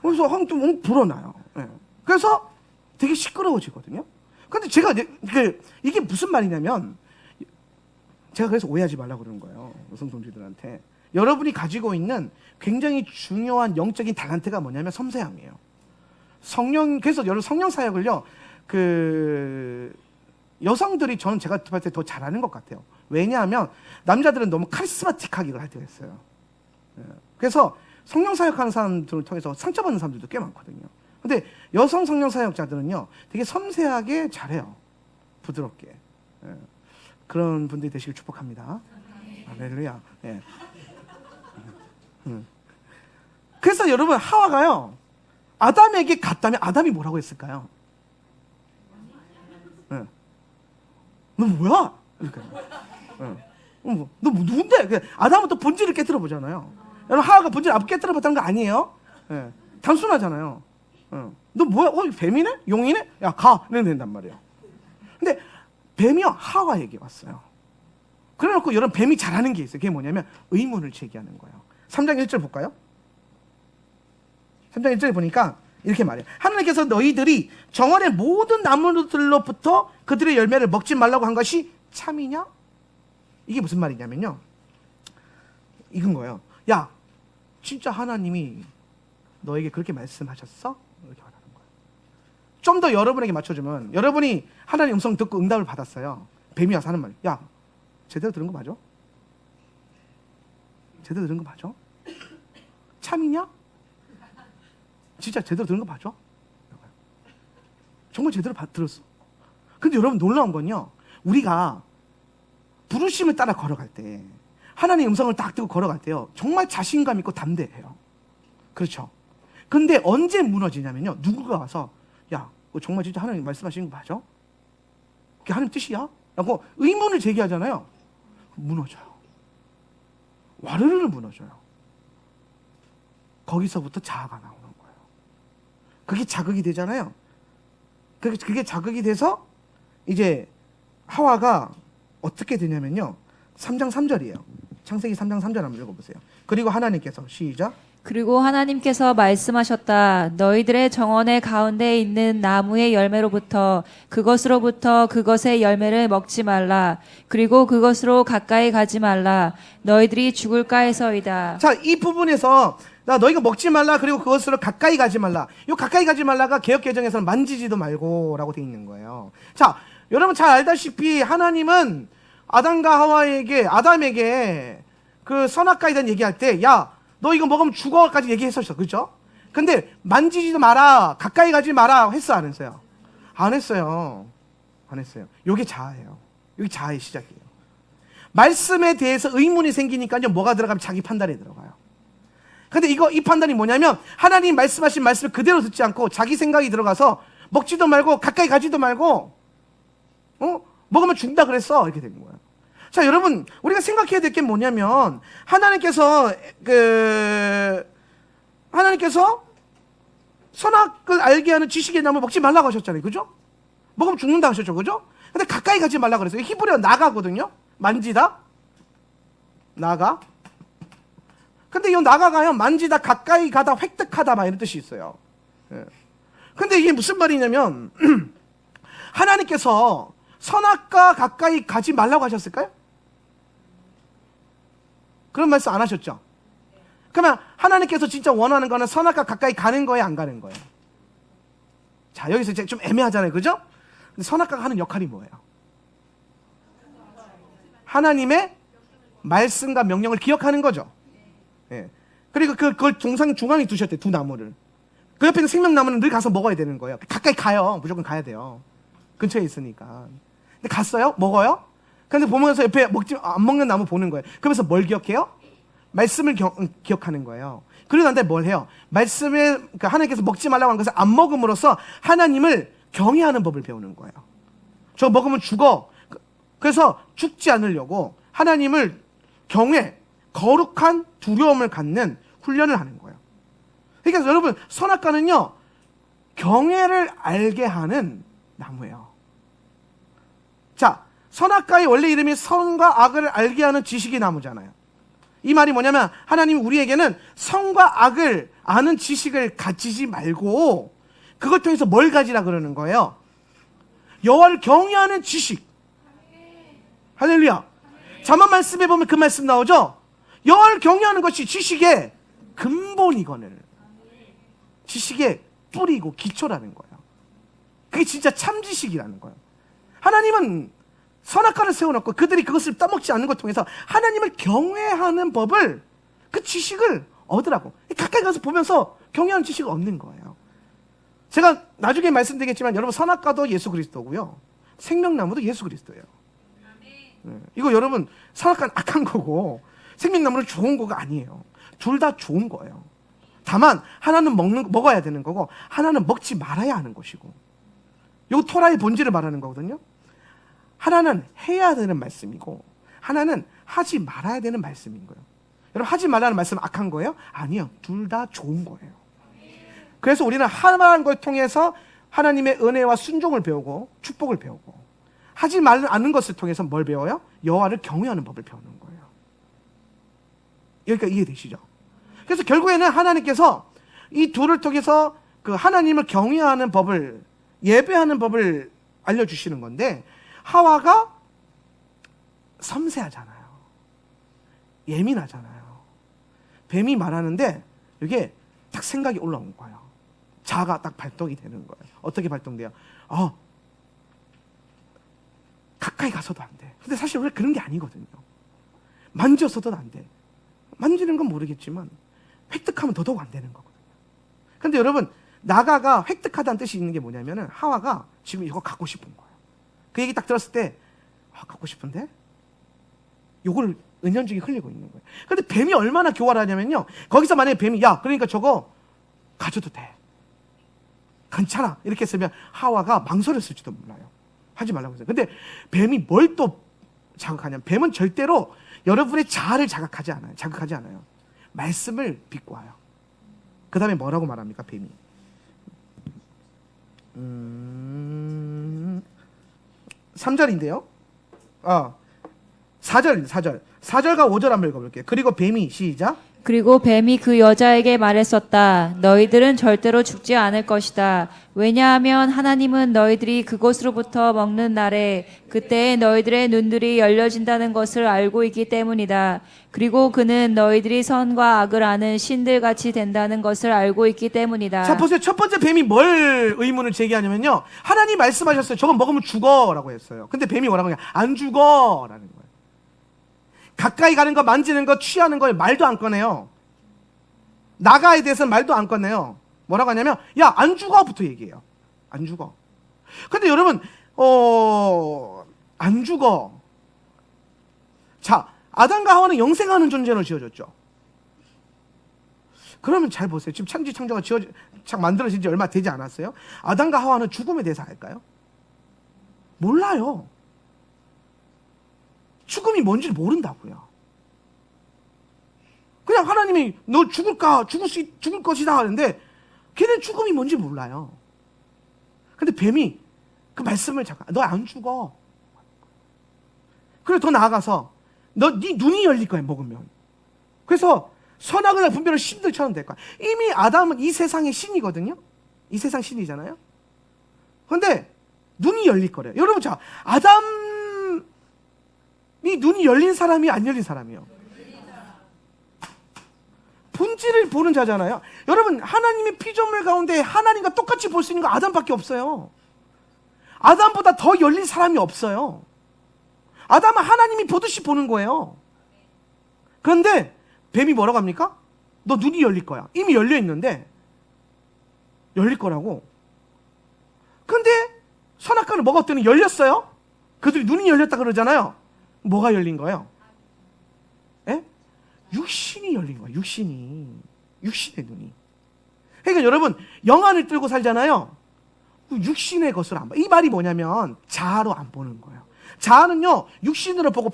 그래서 좀 불어나요. 그래서 되게 시끄러워지거든요. 근데 제가 이게 무슨 말이냐면 제가 그래서 오해하지 말라고 그러는 거예요. 여성 동지들한테. 여러분이 가지고 있는 굉장히 중요한 영적인 달란트가 뭐냐면 섬세함이에요. 그래서 여러분 성령 사역을요, 여성들이 저는 제가 봤을 때 더 잘하는 것 같아요. 왜냐하면 남자들은 너무 카리스마틱하게 할 때가 있어요. 그래서 성령 사역하는 사람들을 통해서 상처받는 사람들도 꽤 많거든요. 근데 여성 성령 사역자들은요, 되게 섬세하게 잘해요. 부드럽게. 그런 분들이 되시길 축복합니다. 할렐루야. 예. 그래서 여러분 하와가요 아담에게 갔다면 아담이 뭐라고 했을까요? 너 뭐야? 너 누군데? 아담은 또 본질을 깨뜨려 보잖아요. 여러분 하와가 본질을 안 깨뜨려 봤다는 거 아니에요? 단순하잖아요. 너 뭐야? 뱀이네? 용이네? 야 가! 이러면 된단 말이에요. 근데 뱀이요 하와에게 왔어요. 그래놓고 여러분 뱀이 잘하는 게 있어요. 그게 뭐냐면 의문을 제기하는 거예요. 3장 1절 볼까요? 3장 1절에 보니까 이렇게 말해요. 하나님께서 너희들이 정원의 모든 나무들로부터 그들의 열매를 먹지 말라고 한 것이 참이냐? 이게 무슨 말이냐면요, 이건 거예요. 야 진짜 하나님이 너에게 그렇게 말씀하셨어? 이렇게 말하는 거예요. 좀 더 여러분에게 맞춰주면, 여러분이 하나님 음성 듣고 응답을 받았어요. 뱀이 와서 하는 말, 야 제대로 들은 거 맞아? 제대로 들은 거 맞아? 참이냐? 진짜 제대로 들은 거 맞아? 정말 제대로 들었어. 근데 여러분 놀라운 건요, 우리가 부르심을 따라 걸어갈 때, 하나님의 음성을 딱 듣고 걸어갈 때요, 정말 자신감 있고 담대해요. 그렇죠? 근데 언제 무너지냐면요, 누구가 와서 야 그거 정말 진짜 하나님 말씀하시는 거 맞아? 그게 하나님 뜻이야? 라고 의문을 제기하잖아요. 무너져요. 와르르 무너져요. 거기서부터 자아가 나오는 거예요. 그게 자극이 되잖아요. 그게 자극이 돼서 이제 하와가 어떻게 되냐면요, 3장 3절이에요. 창세기 3장 3절 한번 읽어보세요. 그리고 하나님께서, 시작. 그리고 하나님께서 말씀하셨다. 너희들의 정원의 가운데 있는 나무의 열매로부터 그것으로부터 그것의 열매를 먹지 말라. 그리고 그것으로 가까이 가지 말라. 너희들이 죽을까 해서이다. 자, 이 부분에서 너희가 먹지 말라, 그리고 그것으로 가까이 가지 말라. 이 가까이 가지 말라가 개역개정에서는 만지지도 말고라고 되어 있는 거예요. 자, 여러분 잘 알다시피 하나님은 아담에게 그 선악과에 대한 얘기할 때, 야 너 이거 먹으면 죽어까지 얘기했었어. 그죠? 근데 만지지도 마라, 가까이 가지 마라 했어, 안 했어요? 안 했어요. 안 했어요. 요게 자아예요. 여기 자아의 시작이에요. 말씀에 대해서 의문이 생기니까요, 뭐가 들어가면 자기 판단이 들어가요. 근데 이 판단이 뭐냐면, 하나님 말씀하신 말씀을 그대로 듣지 않고 자기 생각이 들어가서 먹지도 말고 가까이 가지도 말고, 먹으면 죽는다 그랬어, 이렇게 된 거예요. 자, 여러분, 우리가 생각해야 될 게 뭐냐면, 하나님께서 선악을 알게 하는 지식의 나무 먹지 말라고 하셨잖아요. 그죠? 먹으면 죽는다 하셨죠. 그죠? 근데 가까이 가지 말라고 그랬어요. 히브리어 나가거든요. 만지다. 나가. 근데 이 나가가요, 만지다, 가까이 가다, 획득하다, 막 이런 뜻이 있어요. 예. 근데 이게 무슨 말이냐면, 하나님께서 선악과 가까이 가지 말라고 하셨을까요? 그런 말씀 안 하셨죠? 그러면 하나님께서 진짜 원하는 거는 선악과 가까이 가는 거예요, 안 가는 거예요? 자, 여기서 이제 좀 애매하잖아요, 그죠? 근데 선악과가 하는 역할이 뭐예요? 하나님의 말씀과 명령을 기억하는 거죠. 예. 그리고 그걸 동상 중앙에 두셨대, 두 나무를. 그 옆에 있는 생명나무는 늘 가서 먹어야 되는 거예요. 가까이 가요. 무조건 가야 돼요. 근처에 있으니까. 근데 갔어요? 먹어요? 근데 보면서 옆에 안 먹는 나무 보는 거예요. 그러면서 뭘 기억해요? 말씀을 기억하는 거예요. 그러고 난 다음에 뭘 해요? 말씀에, 그러니까 하나님께서 먹지 말라고 한 것을 안 먹음으로써 하나님을 경외하는 법을 배우는 거예요. 저거 먹으면 죽어. 그래서 죽지 않으려고 하나님을 거룩한 두려움을 갖는 훈련을 하는 거예요. 그러니까 여러분, 선악과는요, 경외를 알게 하는 나무예요. 자, 선악과의 원래 이름이 선과 악을 알게 하는 지식의 나무잖아요. 이 말이 뭐냐면 하나님이 우리에게는 선과 악을 아는 지식을 가지지 말고 그걸 통해서 뭘 가지라 그러는 거예요? 여호와를 경외하는 지식. 할렐루야. 잠언 말씀에 보면 그 말씀 나오죠? 여호와를 경외하는 것이 지식의 근본이거늘. 지식의 뿌리고 기초라는 거예요. 그게 진짜 참 지식이라는 거예요. 하나님은 선악과를 세워놓고 그들이 그것을 따먹지 않는 것 통해서 하나님을 경외하는 법을, 그 지식을 얻으라고. 가까이 가서 보면서 경외하는 지식을 얻는 거예요. 제가 나중에 말씀드리겠지만 여러분, 선악과도 예수 그리스도고요, 생명나무도 예수 그리스도예요. 이거 여러분, 선악과는 악한 거고 생명나무는 좋은 거가 아니에요. 둘 다 좋은 거예요. 다만 하나는 먹어야 되는 거고 하나는 먹지 말아야 하는 것이고, 요 토라의 본질을 말하는 거거든요. 하나는 해야 되는 말씀이고 하나는 하지 말아야 되는 말씀인 거예요. 여러분, 하지 말라는 말씀은 악한 거예요? 아니요. 둘 다 좋은 거예요. 그래서 우리는 하나한 걸 통해서 하나님의 은혜와 순종을 배우고 축복을 배우고, 하지 않는 것을 통해서 뭘 배워요? 여호와를 경외하는 법을 배우는 거예요. 여기까지 이해되시죠? 그래서 결국에는 하나님께서 이 둘을 통해서 그 하나님을 경외하는 법을, 예배하는 법을 알려주시는 건데, 하와가 섬세하잖아요. 예민하잖아요. 뱀이 말하는데 이게 딱 생각이 올라온 거예요. 자아가 딱 발동이 되는 거예요. 어떻게 발동돼요? 가까이 가서도 안 돼. 근데 사실 원래 그런 게 아니거든요. 만져서도 안 돼. 만지는 건 모르겠지만 획득하면 더더욱 안 되는 거거든요. 근데 여러분, 나가가 획득하다는 뜻이 있는 게 뭐냐면은 하와가 지금 이거 갖고 싶은 거예요. 그 얘기 딱 들었을 때, 갖고 싶은데? 요거를 은연중에 흘리고 있는 거예요. 근데 뱀이 얼마나 교활하냐면요, 거기서 만약에 뱀이, 야, 그러니까 저거 가져도 돼, 괜찮아, 이렇게 했으면 하와가 망설였을지도 몰라요. 하지 말라고 했어요. 근데 뱀이 뭘 또 자극하냐면, 뱀은 절대로 여러분의 자아를 자극하지 않아요. 말씀을 비꼬아요. 그 다음에 뭐라고 말합니까, 뱀이? 3절인데요. 4절과 5절 한번 읽어볼게요. 그리고 뱀이, 시작. 그리고 뱀이 그 여자에게 말했었다. 너희들은 절대로 죽지 않을 것이다. 왜냐하면 하나님은 너희들이 그것으로부터 먹는 날에 그때에 너희들의 눈들이 열려진다는 것을 알고 있기 때문이다. 그리고 그는 너희들이 선과 악을 아는 신들같이 된다는 것을 알고 있기 때문이다. 자, 보세요. 첫 번째 뱀이 뭘 의문을 제기하냐면요, 하나님 말씀하셨어요. 저거 먹으면 죽어 라고 했어요. 근데 뱀이 뭐라고 하냐? 안 죽어 라는 거예요. 가까이 가는 거, 만지는 거, 취하는 거에 말도 안 꺼내요. 나가에 대해서는 말도 안 꺼내요. 뭐라고 하냐면, 야, 안 죽어부터 얘기해요. 안 죽어. 근데 여러분, 안 죽어. 자, 아담과 하와는 영생하는 존재로 지어졌죠. 그러면 잘 보세요. 지금 창조가 만들어진 지 얼마 되지 않았어요? 아담과 하와는 죽음에 대해서 알까요? 몰라요. 죽음이 뭔지를 모른다고요. 그냥 하나님이 너 죽을 것이다 하는데 걔는 죽음이 뭔지 몰라요. 근데 뱀이 그 말씀을 너 안 죽어. 그리고 더 나아가서 네 눈이 열릴 거야, 먹으면. 그래서 선악을 분별을 신들처럼 될 거야. 이미 아담은 이 세상의 신이거든요. 이 세상 신이잖아요. 그런데 눈이 열릴 거래요. 여러분, 자, 아담이 눈이 열린 사람이 안 열린 사람이요? 본질을 보는 자잖아요. 여러분, 하나님의 피조물 가운데 하나님과 똑같이 볼 수 있는 거 아담밖에 없어요. 아담보다 더 열린 사람이 없어요. 아담은 하나님이 보듯이 보는 거예요. 그런데 뱀이 뭐라고 합니까? 너 눈이 열릴 거야. 이미 열려 있는데 열릴 거라고. 근데 선악과는 뭐가 어때는 열렸어요? 그들이 눈이 열렸다 그러잖아요. 뭐가 열린 거예요? 예? 육신이 열린 거예요. 육신의 눈이. 그러니까 여러분, 영안을 들고 살잖아요. 육신의 것을 안 봐. 이 말이 뭐냐면 자아로 안 보는 거예요. 자아는요, 육신으로 보고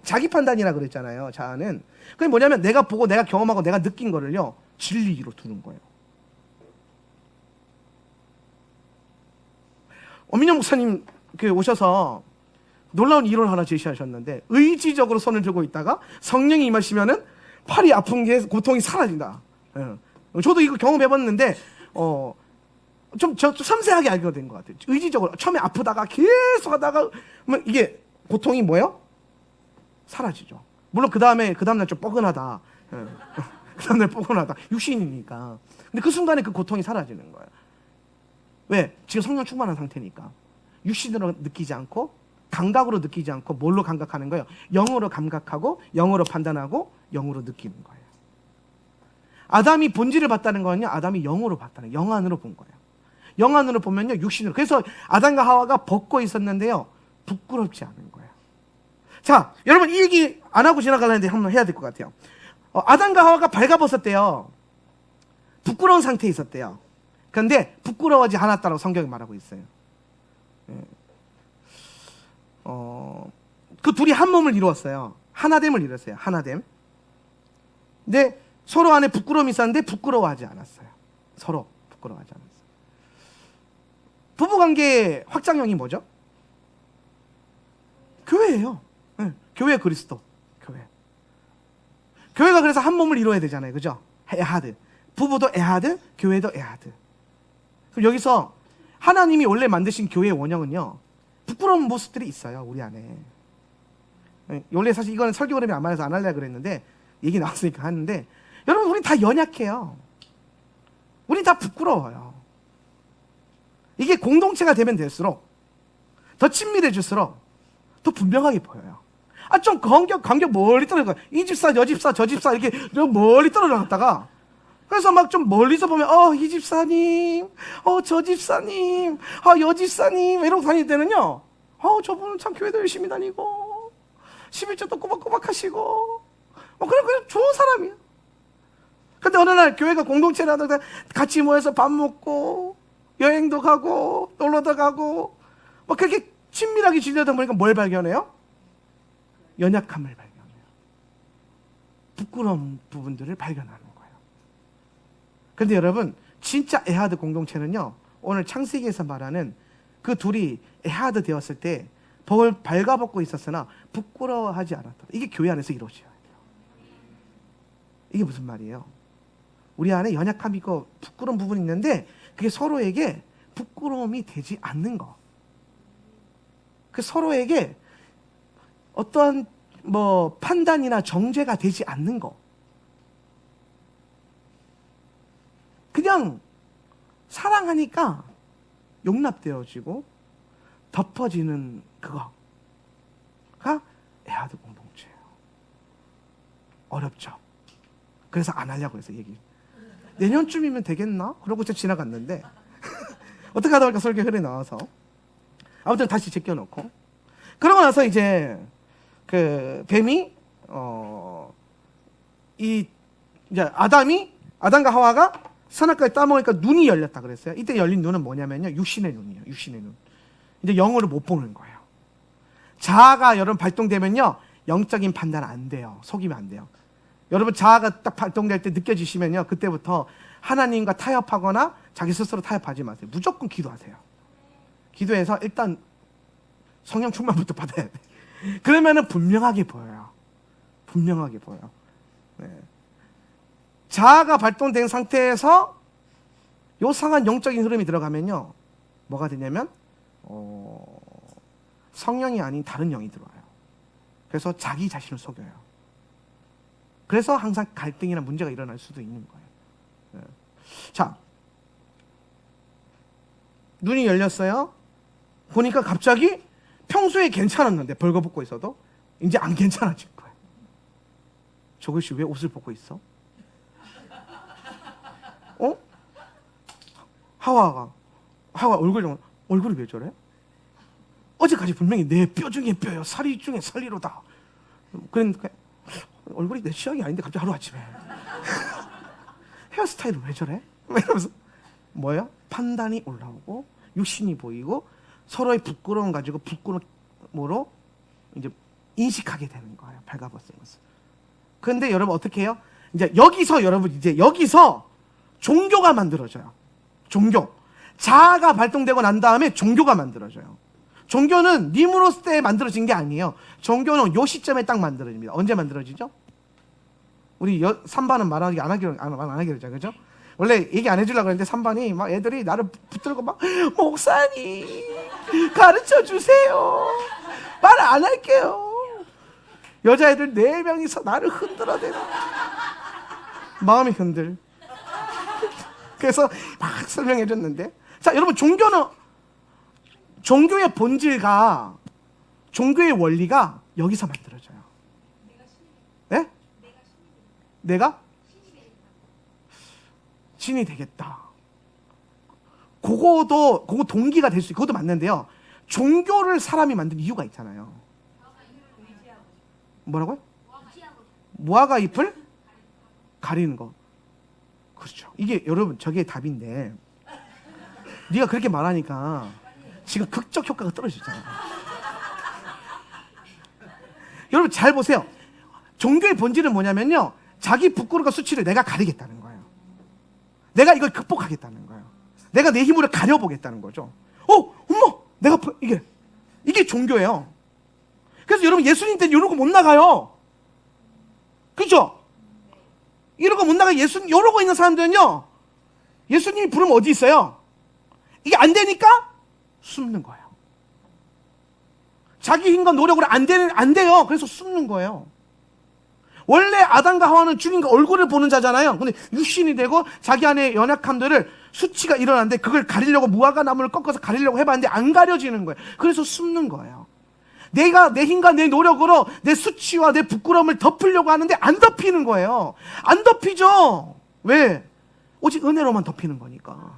자기 판단이라 그랬잖아요. 자아는. 그게 뭐냐면 내가 보고 내가 경험하고 내가 느낀 거를요, 진리로 두는 거예요. 엄민영 목사님 오셔서 놀라운 이론을 하나 제시하셨는데, 의지적으로 손을 들고 있다가 성령이 임하시면은 팔이 아픈 게 고통이 사라진다. 예. 저도 이거 경험해봤는데 좀 섬세하게 알게 된 것 같아요. 의지적으로 처음에 아프다가 계속 하다가 이게 고통이 뭐예요? 사라지죠. 물론 그 다음날 좀 뻐근하다. 예. 그 다음날 뻐근하다. 육신이니까. 근데 그 순간에 그 고통이 사라지는 거예요. 왜? 지금 성령 충만한 상태니까. 육신으로 느끼지 않고, 감각으로 느끼지 않고, 뭘로 감각하는 거예요? 영으로 감각하고, 영으로 판단하고, 영으로 느끼는 거예요. 아담이 본질을 봤다는 거는요, 아담이 영으로 봤다는 거예요. 영안으로 본 거예요. 영안으로 보면요, 육신으로. 그래서 아담과 하와가 벗고 있었는데요, 부끄럽지 않은 거예요. 자, 여러분, 이 얘기 안 하고 지나가려는데 한번 해야 될 것 같아요. 아담과 하와가 발가벗었대요. 부끄러운 상태에 있었대요. 그런데 부끄러워하지 않았다고 성경이 말하고 있어요. 그 둘이 한 몸을 이루었어요. 하나됨을 이뤘어요. 하나됨. 근데 서로 안에 부끄러움이 있었는데 부끄러워하지 않았어요. 서로 부끄러워하지 않았어요. 부부관계의 확장형이 뭐죠? 교회예요. 네, 교회 그리스도. 교회가 그래서 한 몸을 이루어야 되잖아요. 그죠? 에하드. 부부도 에하드, 교회도 에하드. 그럼 여기서 하나님이 원래 만드신 교회의 원형은요, 부끄러운 모습들이 있어요. 우리 안에. 원래 사실 이거는 설교 그램이 안 맞아서 안 하려고 그랬는데 얘기 나왔으니까 하는데, 여러분, 우리 다 연약해요. 우리 다 부끄러워요. 이게 공동체가 되면 될수록, 더 친밀해질수록 더 분명하게 보여요. 좀 간격 멀리 떨어져. 이 집사, 저 집사, 저 집사 이렇게 멀리 떨어져 갔다가, 그래서 막 좀 멀리서 보면 이 집사님, 저 집사님, 여 집사님 이러고 다닐 때는요, 저분은 참 교회도 열심히 다니고 11조도 꼬박꼬박 하시고 그냥 좋은 사람이야. 근데 어느 날 교회가 공동체라도 같이 모여서 밥 먹고 여행도 가고 놀러도 가고 그렇게 친밀하게 지내다 보니까 뭘 발견해요? 연약함을 발견해요. 부끄러운 부분들을 발견하는 거예요. 그런데 여러분, 진짜 에하드 공동체는요, 오늘 창세기에서 말하는 그 둘이 에하드 되었을 때 발가벗고 있었으나 부끄러워하지 않았다. 이게 교회 안에서 이루어져야 돼요. 이게 무슨 말이에요? 우리 안에 연약함이 있고 부끄러운 부분이 있는데 그게 서로에게 부끄러움이 되지 않는 거. 그 서로에게 어떠한 판단이나 정죄가 되지 않는 거. 그냥 사랑하니까 용납되어지고 덮어지는 그거가 에하드 공동체예요. 어렵죠. 그래서 안 하려고 해서 얘기. 내년쯤이면 되겠나? 그러고 이제 지나갔는데 어떻게 하다 보니까 설교 흐르 나와서 아무튼 다시 제껴놓고, 그러고 나서 이제 그 뱀이 이제 아담과 하와가 선악과를 따먹으니까 눈이 열렸다 그랬어요. 이때 열린 눈은 뭐냐면요, 육신의 눈이에요. 육신의 눈. 이제 영어를 못 보는 거예요. 자아가 여러분 발동되면요, 영적인 판단 안 돼요. 속이면 안 돼요. 여러분, 자아가 딱 발동될 때 느껴지시면요, 그때부터 하나님과 타협하거나 자기 스스로 타협하지 마세요. 무조건 기도하세요. 기도해서 일단 성령 충만부터 받아야 돼. 그러면은 분명하게 보여요. 분명하게 보여요. 네. 자아가 발동된 상태에서 요상한 영적인 흐름이 들어가면요, 뭐가 되냐면 성령이 아닌 다른 영이 들어와요. 그래서 자기 자신을 속여요. 그래서 항상 갈등이나 문제가 일어날 수도 있는 거예요. 자, 눈이 열렸어요. 보니까 갑자기 평소에 괜찮았는데 벌거벗고 있어도 이제 안 괜찮아진 거예요. 저것이 왜 옷을 벗고 있어? 하와 얼굴이 왜 저래? 어제까지 분명히 내 뼈 중에 뼈요, 살이 중에 살리로다. 그러니까 얼굴이 내 취향이 아닌데 갑자기 하루아침에 헤어스타일은 왜 저래? 이러면서 뭐예요? 판단이 올라오고 육신이 보이고 서로의 부끄러움 가지고 부끄러움으로 이제 인식하게 되는 거예요. 발가벗은 것을. 그런데 여러분 어떻게 해요? 이제 여기서 종교가 만들어져요. 종교. 자아가 발동되고 난 다음에 종교가 만들어져요. 종교는 니무로스 때 만들어진 게 아니에요. 종교는 요 시점에 딱 만들어집니다. 언제 만들어지죠? 우리 3반은 말하기 안 하기로 했죠. 그죠? 원래 얘기 안 해주려고 했는데 3반이 막 애들이 나를 붙들고 막 목사님 가르쳐 주세요. 말 안 할게요. 여자애들 4명이서 나를 흔들어대는 마음이 흔들. 그래서 막 설명해 줬는데, 자 여러분, 종교의 본질과 종교의 원리가 여기서 만들어져요. 네? 내가 신이 되겠다. 그거 동기가 될 수 있고, 그것도 맞는데요. 종교를 사람이 만든 이유가 있잖아요. 뭐라고요? 무화과 잎을 가리는 거. 그렇죠. 이게 여러분 저게 답인데, 네가 그렇게 말하니까 지금 극적 효과가 떨어지잖아요. 여러분 잘 보세요. 종교의 본질은 뭐냐면요, 자기 부끄러움과 수치를 내가 가리겠다는 거예요. 내가 이걸 극복하겠다는 거예요. 내가 내 힘으로 가려보겠다는 거죠. 엄마, 내가 이게 종교예요. 그래서 여러분 예수님 때는 이러고 못 나가요. 그렇죠? 이러고 못 나가. 이러고 있는 사람들은요, 예수님이 부르면 어디 있어요? 이게 안 되니까 숨는 거예요. 자기 힘과 노력으로 안 돼요. 그래서 숨는 거예요. 원래 아담과 하와는 주님과 얼굴을 보는 자잖아요. 근데 육신이 되고 자기 안에 연약함들을, 수치가 일어났는데 그걸 가리려고 무화과 나무를 꺾어서 가리려고 해봤는데 안 가려지는 거예요. 그래서 숨는 거예요. 내가 내 힘과 내 노력으로 내 수치와 내 부끄러움을 덮으려고 하는데 안 덮이는 거예요. 안 덮이죠. 왜? 오직 은혜로만 덮이는 거니까.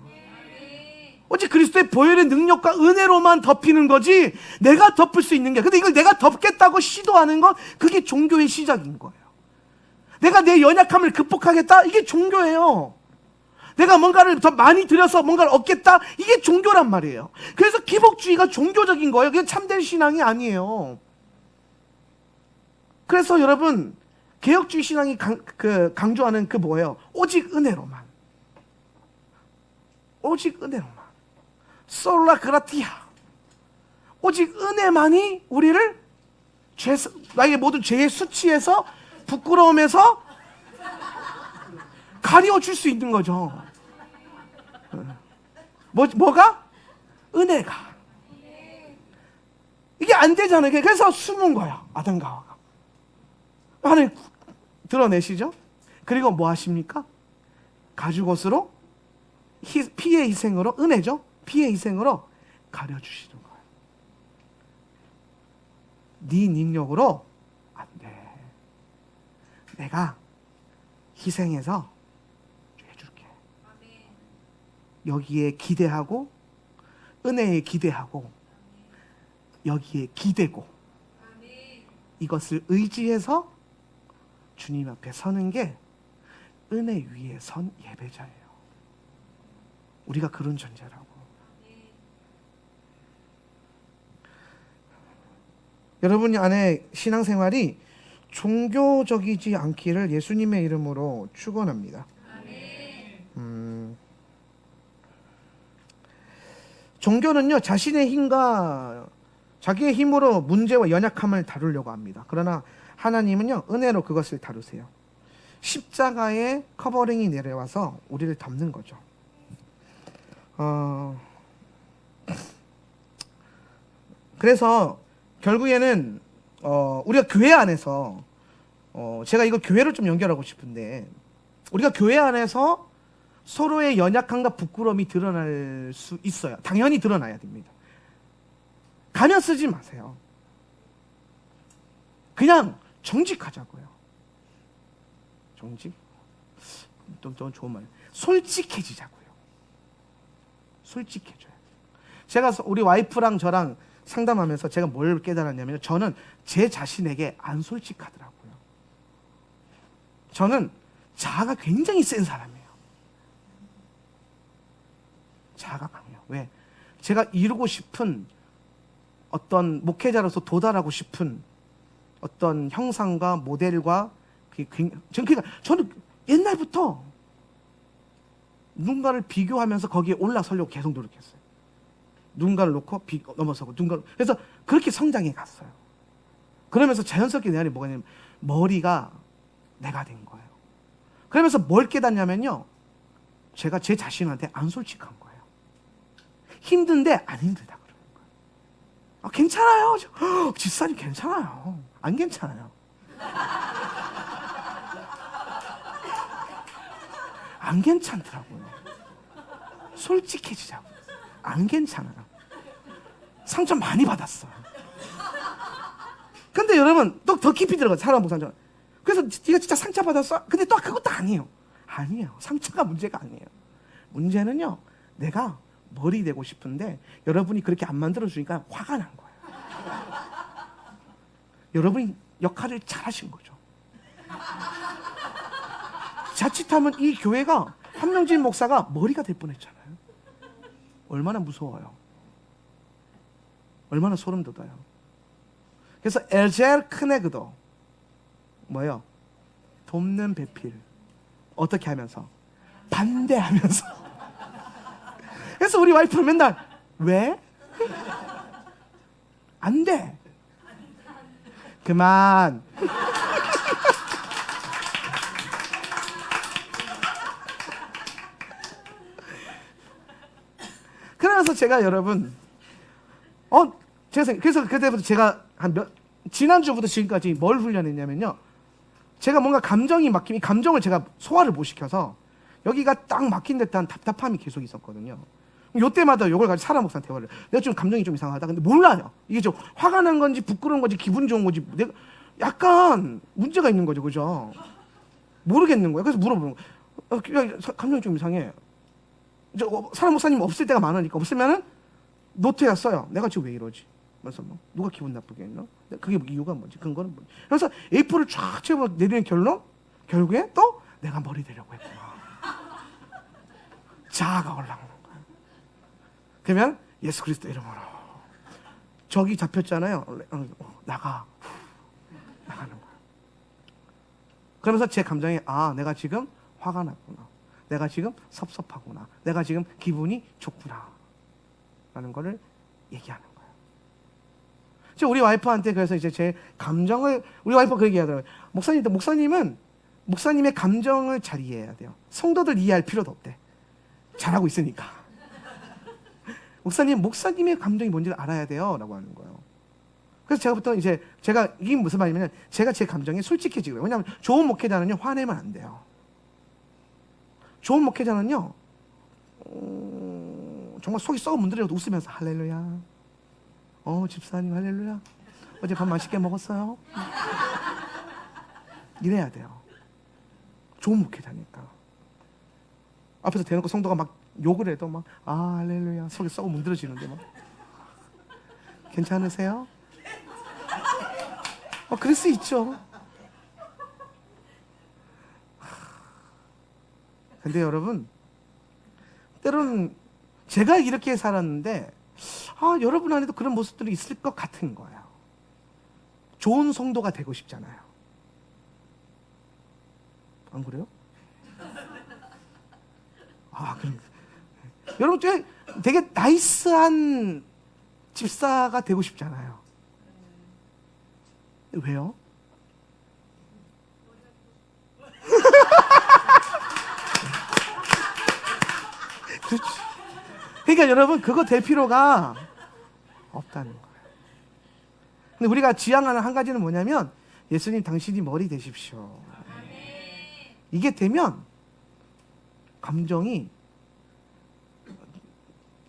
오직 그리스도의 보혈의 능력과 은혜로만 덮이는 거지, 내가 덮을 수 있는 게. 근데 이걸 내가 덮겠다고 시도하는 건, 그게 종교의 시작인 거예요. 내가 내 연약함을 극복하겠다? 이게 종교예요. 내가 뭔가를 더 많이 들여서 뭔가를 얻겠다? 이게 종교란 말이에요. 그래서 기복주의가 종교적인 거예요. 그게 참된 신앙이 아니에요. 그래서 여러분, 개혁주의 신앙이 강조하는 뭐예요? 오직 은혜로만. 오직 은혜로만. 솔라 그라티아. 오직 은혜만이 우리를 나의 모든 죄의 수치에서, 부끄러움에서 가려줄 수 있는 거죠. 뭐가? 은혜가. 이게 안 되잖아요. 그래서 숨은 거야, 아담과 하와가. 하나님 드러내시죠? 그리고 뭐 하십니까? 가죽옷으로, 피의 희생으로, 은혜죠? 피의 희생으로 가려주시는 거예요. 네 능력으로 안 돼. 내가 희생해서 해줄게. 여기에 기대하고, 은혜에 기대하고, 여기에 기대고, 이것을 의지해서 주님 앞에 서는 게 은혜 위에 선 예배자예요. 우리가 그런 존재라고. 여러분 안에 신앙생활이 종교적이지 않기를 예수님의 이름으로 축원합니다. 종교는요, 자신의 힘과 자기의 힘으로 문제와 연약함을 다루려고 합니다. 그러나 하나님은요, 은혜로 그것을 다루세요. 십자가의 커버링이 내려와서 우리를 덮는 거죠. 그래서 결국에는 우리가 교회 안에서 제가 이거 교회를 좀 연결하고 싶은데, 우리가 교회 안에서 서로의 연약함과 부끄러움이 드러날 수 있어요. 당연히 드러나야 됩니다. 가면 쓰지 마세요. 그냥 정직하자고요. 정직? 좀 좋은 말. 솔직해지자고요. 솔직해져요. 제가 우리 와이프랑 저랑 상담하면서 제가 뭘 깨달았냐면, 저는 제 자신에게 안 솔직하더라고요. 저는 자아가 굉장히 센 사람이에요. 자아가 강해요. 왜? 제가 이루고 싶은 어떤 목회자로서 도달하고 싶은 어떤 형상과 모델과 저는 옛날부터 누군가를 비교하면서 거기에 올라서려고 계속 노력했어요. 누군가를 놓고 넘어서고 그래서 그렇게 성장해 갔어요. 그러면서 자연스럽게 내 안에 뭐가 있냐면 머리가 내가 된 거예요. 그러면서 뭘 깨닫냐면요, 제가 제 자신한테 안 솔직한 거예요. 힘든데 안 힘들다 그러는 거예요. 괜찮아요. 집사님 괜찮아요. 안 괜찮아요. 안 괜찮더라고요. 솔직해지자고. 안 괜찮아요. 상처 많이 받았어요. 근데 여러분 또 더 깊이 들어가요. 사람 목사님. 그래서 네가 진짜 상처 받았어? 근데 또 그것도 아니에요. 아니에요. 상처가 문제가 아니에요. 문제는요, 내가 머리 되고 싶은데 여러분이 그렇게 안 만들어주니까 화가 난 거예요. 여러분이 역할을 잘하신 거죠. 자칫하면 이 교회가 한명진 목사가 머리가 될 뻔했잖아요. 얼마나 무서워요. 얼마나 소름 돋아요. 그래서 엘젤 크네그도 뭐예요? 돕는 배필. 어떻게 하면서? 반대하면서. 그래서 우리 와이프는 맨날 왜? 안 돼. 그만. 그래서 제가 여러분 그래서 그때부터 제가 지난주부터 지금까지 뭘 훈련했냐면요, 제가 뭔가 감정이 막히면 감정을 제가 소화를 못 시켜서 여기가 딱 막힌 듯한 답답함이 계속 있었거든요. 요때마다 이걸 가지고 사람 목사한테 대화를, 내가 좀 감정이 좀 이상하다. 근데 몰라요. 이게 좀 화가 난 건지 부끄러운 건지 기분 좋은 건지 내가 약간 문제가 있는 거죠. 그죠? 모르겠는 거예요. 그래서 물어보는 거예요. 감정이 좀 이상해. 사람 목사님 없을 때가 많으니까, 없으면은 노트에 써요. 내가 지금 왜 이러지? 그래서 뭐 누가 기분 나쁘게 했나? 그게 이유가 뭔지, 근거는 뭔지. 그래서 A4를 쫙 채워 내리는 결론, 결국에 또 내가 머리 되려고 했구나. 자아가 올라오는 거야. 그러면 예수 그리스도 이름으로 저기 잡혔잖아요. 나가는 거야. 그러면서 제 감정이 내가 지금 화가 났구나. 내가 지금 섭섭하구나. 내가 지금 기분이 좋구나. 라는 거를 얘기하는 거예요. 우리 와이프한테 그래서 이제 제 감정을, 우리 와이프가 그 얘기 하더라고요. 목사님은 목사님의 감정을 잘 이해해야 돼요. 성도들 이해할 필요도 없대. 잘하고 있으니까. 목사님의 감정이 뭔지를 알아야 돼요. 라고 하는 거예요. 그래서 제가부터 이제 이게 무슨 말이냐면, 제가 제 감정에 솔직해지고요. 왜냐하면 좋은 목회자는요, 화내면 안 돼요. 좋은 목회자는요, 정말 속이 썩어 문드러져도 웃으면서 할렐루야. 집사님 할렐루야. 어제 밥 맛있게 먹었어요. 이래야 돼요. 좋은 목회자니까. 앞에서 대놓고 성도가 막 욕을 해도 막 할렐루야. 속이 썩어 문드러지는데 막 괜찮으세요? 그럴 수 있죠. 근데 여러분, 때로는 제가 이렇게 살았는데 여러분 안에도 그런 모습들이 있을 것 같은 거예요. 좋은 성도가 되고 싶잖아요. 안 그래요? 그럼 여러분 되게 나이스한 집사가 되고 싶잖아요. 왜요? 그렇지. 그러니까 여러분 그거 될 필요가 없다는 거예요. 근데 우리가 지향하는 한 가지는 뭐냐면 예수님 당신이 머리 되십시오. 이게 되면 감정이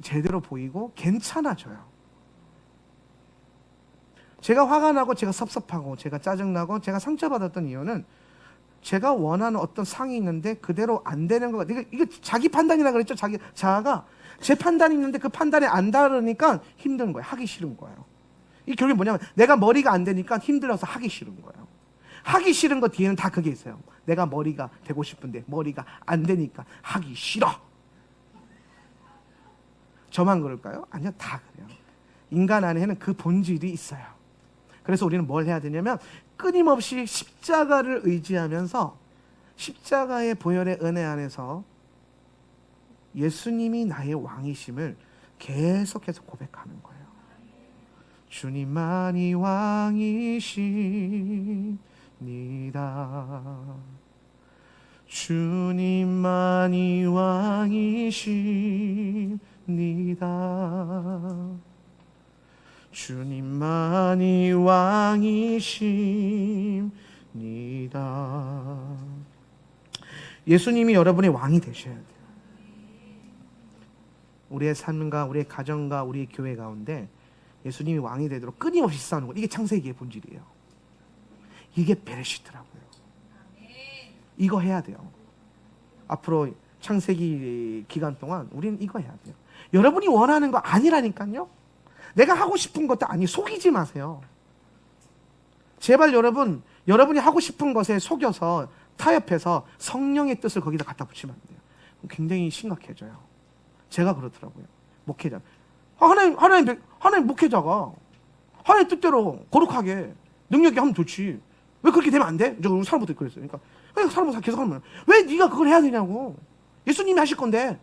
제대로 보이고 괜찮아져요. 제가 화가 나고 제가 섭섭하고 제가 짜증나고 제가 상처받았던 이유는 제가 원하는 어떤 상이 있는데 그대로 안 되는 거. 이거 자기 판단이라 그랬죠. 자아가 제 판단이 있는데 그 판단에 안 다르니까 힘든 거예요. 하기 싫은 거예요. 이 결국에 뭐냐면 내가 머리가 안 되니까 힘들어서 하기 싫은 거예요. 하기 싫은 거 뒤에는 다 그게 있어요. 내가 머리가 되고 싶은데 머리가 안 되니까 하기 싫어. 저만 그럴까요? 아니요, 다 그래요. 인간 안에는 그 본질이 있어요. 그래서 우리는 뭘 해야 되냐면 끊임없이 십자가를 의지하면서 십자가의 보혈의 은혜 안에서 예수님이 나의 왕이심을 계속해서 고백하는 거예요. 주님만이 왕이십니다. 주님만이 왕이십니다. 주님만이 왕이십니다. 예수님이 여러분의 왕이 되셔야 돼요. 우리의 삶과 우리의 가정과 우리의 교회 가운데 예수님이 왕이 되도록 끊임없이 싸우는 것. 이게 창세기의 본질이에요. 이게 베레시트라고요. 이거 해야 돼요. 앞으로 창세기 기간 동안 우리는 이거 해야 돼요. 여러분이 원하는 거 아니라니까요. 내가 하고 싶은 것도 아니. 속이지 마세요. 제발 여러분이 하고 싶은 것에 속여서 타협해서 성령의 뜻을 거기다 갖다 붙이면 안 돼요. 굉장히 심각해져요. 제가 그렇더라고요. 목회자. 하나님 목회자가 하나님 뜻대로 거룩하게 능력이 하면 좋지. 왜 그렇게 되면 안 돼? 저 사람부터 그랬어요. 그러니까 사람부터 계속 하면 왜 네가 그걸 해야 되냐고. 예수님이 하실 건데.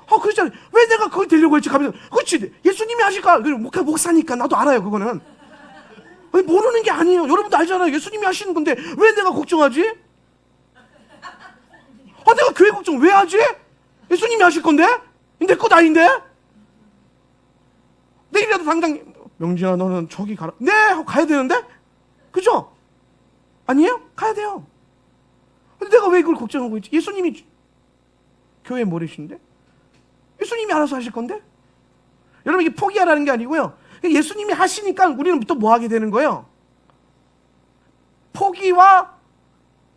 그렇잖아요. 왜 내가 그걸 되려고 했지? 가면서 그렇지. 예수님이 하실까? 목사니까 나도 알아요. 그거는. 아니, 모르는 게 아니에요. 여러분도 알잖아요. 예수님이 하시는 건데 왜 내가 걱정하지? 내가 교회 걱정 왜 하지? 예수님이 하실 건데? 내 것 아닌데? 내일이라도 당장 명진아 너는 저기 가라. 네! 하고 가야 되는데? 그죠? 아니에요? 가야 돼요. 근데 내가 왜 이걸 걱정하고 있지? 예수님이 교회 머리신데? 예수님이 알아서 하실 건데? 여러분 이게 포기하라는 게 아니고요. 예수님이 하시니까 우리는 또 뭐 하게 되는 거예요? 포기와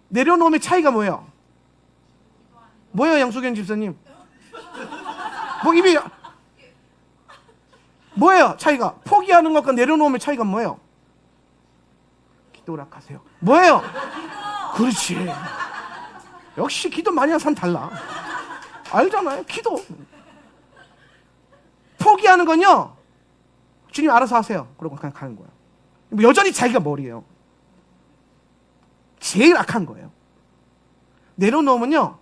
내려놓음의 차이가 뭐예요? 뭐예요, 양수경 집사님? 뭐예요, 차이가? 포기하는 것과 내려놓음의 차이가 뭐예요? 기도라 하세요. 뭐예요? 그렇지. 역시 기도 많이 하는 사람 달라. 알잖아요, 기도. 포기하는 건요, 주님 알아서 하세요. 그러고 그냥 가는 거예요. 여전히 자기가 머리예요. 제일 악한 거예요. 내려놓으면요,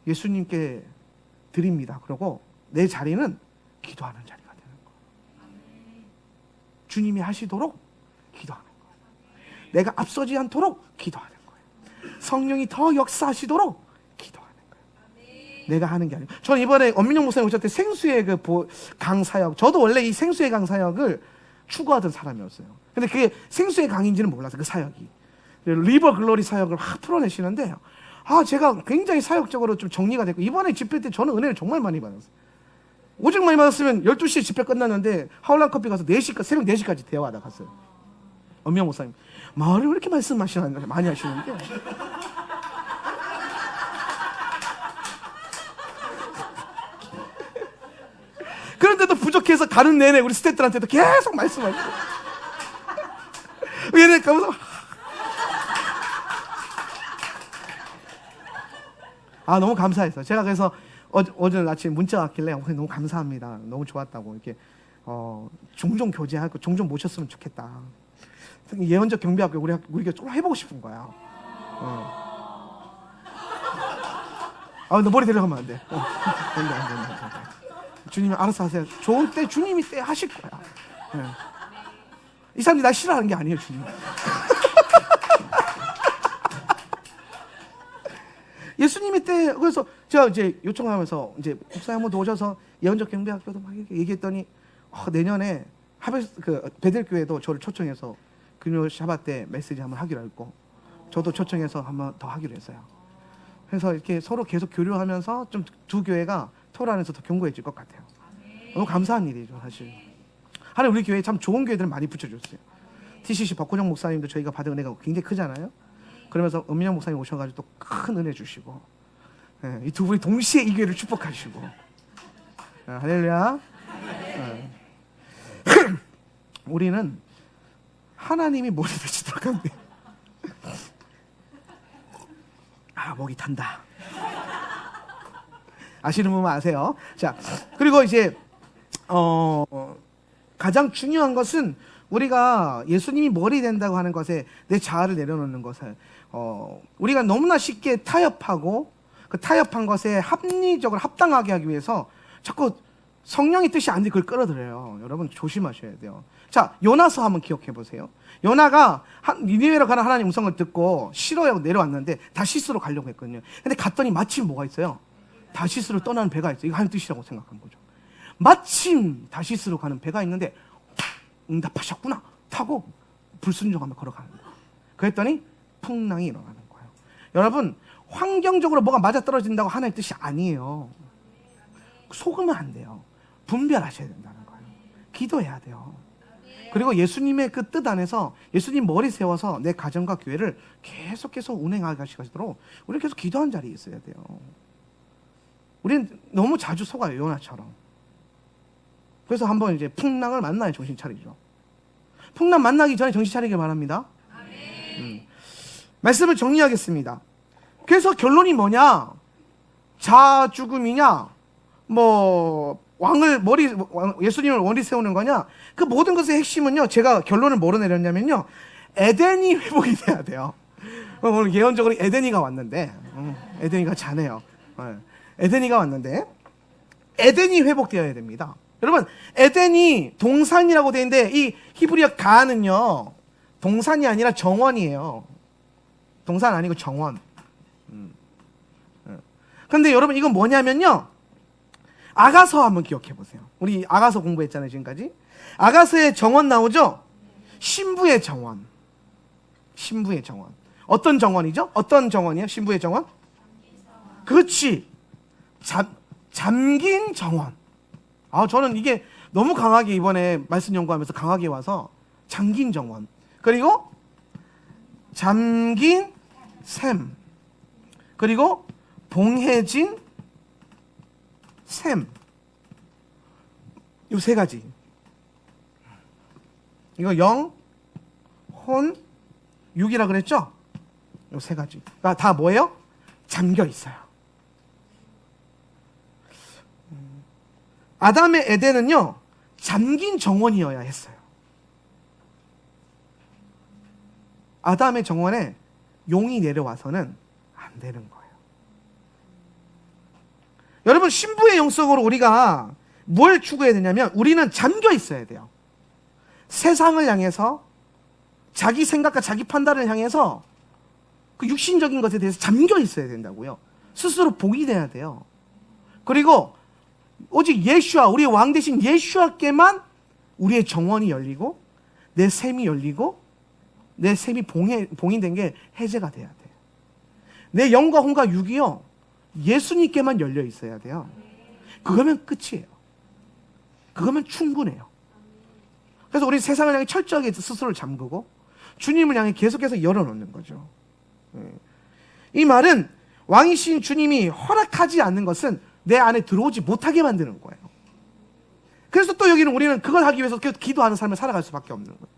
예수님께 드립니다. 그러고 내 자리는 기도하는 자리가 되는 거예요. 주님이 하시도록 기도하는 거예요. 내가 앞서지 않도록 기도하는 거예요. 성령이 더 역사하시도록 기도하는 거예요. 내가 하는 게 아니고. 저는 이번에 엄민영 목사님 오셨을 때 생수의 강사역, 저도 원래 이 생수의 강사역을 추구하던 사람이었어요. 근데 그게 생수의 강인지는 몰랐어요. 그 사역이. 리버 글로리 사역을 풀어내시는데 제가 굉장히 사역적으로 좀 정리가 됐고, 이번에 집회 때 저는 은혜를 정말 많이 받았어요. 오직 많이 받았으면 12시에 집회 끝났는데 하울란 커피 가서 새벽 4시까지 대화하다 갔어요. 엄명 목사님 말을 왜 이렇게 많이 하시는데 그런데도 부족해서 가는 내내 우리 스태프들한테도 계속 말씀하시고 얘네 가면서 너무 감사했어요. 제가 그래서 어제 아침에 문자 왔길래 너무 감사합니다. 너무 좋았다고. 이렇게 종종 교제하고 종종 모셨으면 좋겠다. 예언적 경배학교 우리가 좀 해보고 싶은 거야. 너 머리 데려가면 안 돼. 안 돼. 주님이 알아서 하세요. 좋은 때 주님이 때 하실 거야. 이 사람들이 나 싫어하는 게 아니에요, 주님. 예수님이 때, 그래서 제가 이제 요청하면서 이제 목사님 한번 오셔서 예언적 경배학교도 막 이렇게 얘기했더니 내년에 베델교회도 저를 초청해서 금요 샤bat 때 메시지 한번 하기로 했고, 저도 초청해서 한번 더 하기로 했어요. 그래서 이렇게 서로 계속 교류하면서 좀 두 교회가 토라 안에서 더 견고해질 것 같아요. 너무 감사한 일이죠, 사실. 하나님 우리 교회에 참 좋은 교회들을 많이 붙여줬어요. TCC 박호정 목사님도 저희가 받은 은혜가 굉장히 크잖아요. 그러면서 은민영 목사님 오셔가지고 또 큰 은혜 주시고, 이 두 분이 동시에 이 교회를 축복하시고, 할렐루야. 우리는 하나님이 머리 되시도록 합니다. 목이 탄다. 아시는 분은 아세요. 자, 그리고 이제 가장 중요한 것은 우리가 예수님이 머리 된다고 하는 것에 내 자아를 내려놓는 것을 우리가 너무나 쉽게 타협하고 그 타협한 것에 합리적으로 합당하게 하기 위해서 자꾸 성령의 뜻이 아닌데 그걸 끌어들여요. 여러분 조심하셔야 돼요. 자, 요나서 한번 기억해 보세요. 요나가 니느웨로 가는 하나님 음성을 듣고 싫어하고 내려왔는데 다시스로 가려고 했거든요. 근데 갔더니 마침 뭐가 있어요? 다시스로 떠나는 배가 있어요. 이거 하나님 뜻이라고 생각한 거죠. 마침 다시스로 가는 배가 있는데 응답하셨구나 타고 불순종하며 걸어가는 거예요. 그랬더니 풍랑이 일어나는 거예요. 여러분, 환경적으로 뭐가 맞아떨어진다고 하나님의 뜻이 아니에요. 속으면 안 돼요. 분별하셔야 된다는 거예요. 기도해야 돼요. 그리고 예수님의 그 뜻 안에서 예수님 머리 세워서 내 가정과 교회를 계속해서 운행하게 하시도록 우리는 계속 기도한 자리에 있어야 돼요. 우리는 너무 자주 속아요, 요나처럼. 그래서 한번 이제 풍랑을 만나야 정신 차리죠. 풍랑 만나기 전에 정신 차리길 바랍니다. 말씀을 정리하겠습니다. 그래서 결론이 뭐냐? 자아 죽음이냐? 예수님을 머리 세우는 거냐? 그 모든 것의 핵심은요, 제가 결론을 뭐로 내렸냐면요, 에덴이 회복이 돼야 돼요. 오늘 예언적으로 에덴이가 왔는데, 에덴이가 자네요. 에덴이가 왔는데, 에덴이 회복되어야 됩니다. 여러분, 에덴이 동산이라고 되어 있는데, 이 히브리어 가는요, 동산이 아니라 정원이에요. 동산 아니고 정원. 근데 여러분, 이건 뭐냐면요, 아가서 한번 기억해 보세요. 우리 아가서 공부했잖아요, 지금까지. 아가서의 정원 나오죠? 신부의 정원. 신부의 정원. 어떤 정원이죠? 어떤 정원이에요? 신부의 정원? 그렇지. 잠긴 정원. 저는 이게 너무 강하게 이번에 말씀 연구하면서 강하게 와서 잠긴 정원. 그리고 잠긴 샘. 그리고 봉해진 샘. 이 세 가지. 이거 영, 혼, 육이라 그랬죠? 이 세 가지. 그러니까 다 뭐예요? 잠겨 있어요. 아담의 에덴은요, 잠긴 정원이어야 했어요. 아담의 정원에 용이 내려와서는 안 되는 거예요. 여러분, 신부의 영성으로 우리가 뭘 추구해야 되냐면, 우리는 잠겨 있어야 돼요. 세상을 향해서, 자기 생각과 자기 판단을 향해서 그 육신적인 것에 대해서 잠겨 있어야 된다고요. 스스로 복이 돼야 돼요. 그리고 오직 예수와, 우리의 왕 대신 예수와께만 우리의 정원이 열리고 내 샘이 열리고 내 샘이 봉인된 게 해제가 돼야 돼요. 내 영과 혼과 육이요, 예수님께만 열려 있어야 돼요. 그거면 끝이에요. 그거면 충분해요. 그래서 우리 세상을 향해 철저하게 스스로를 잠그고 주님을 향해 계속해서 열어놓는 거죠. 이 말은 왕이신 주님이 허락하지 않는 것은 내 안에 들어오지 못하게 만드는 거예요. 그래서 또 여기는 우리는 그걸 하기 위해서 기도하는 삶을 살아갈 수밖에 없는 거예요.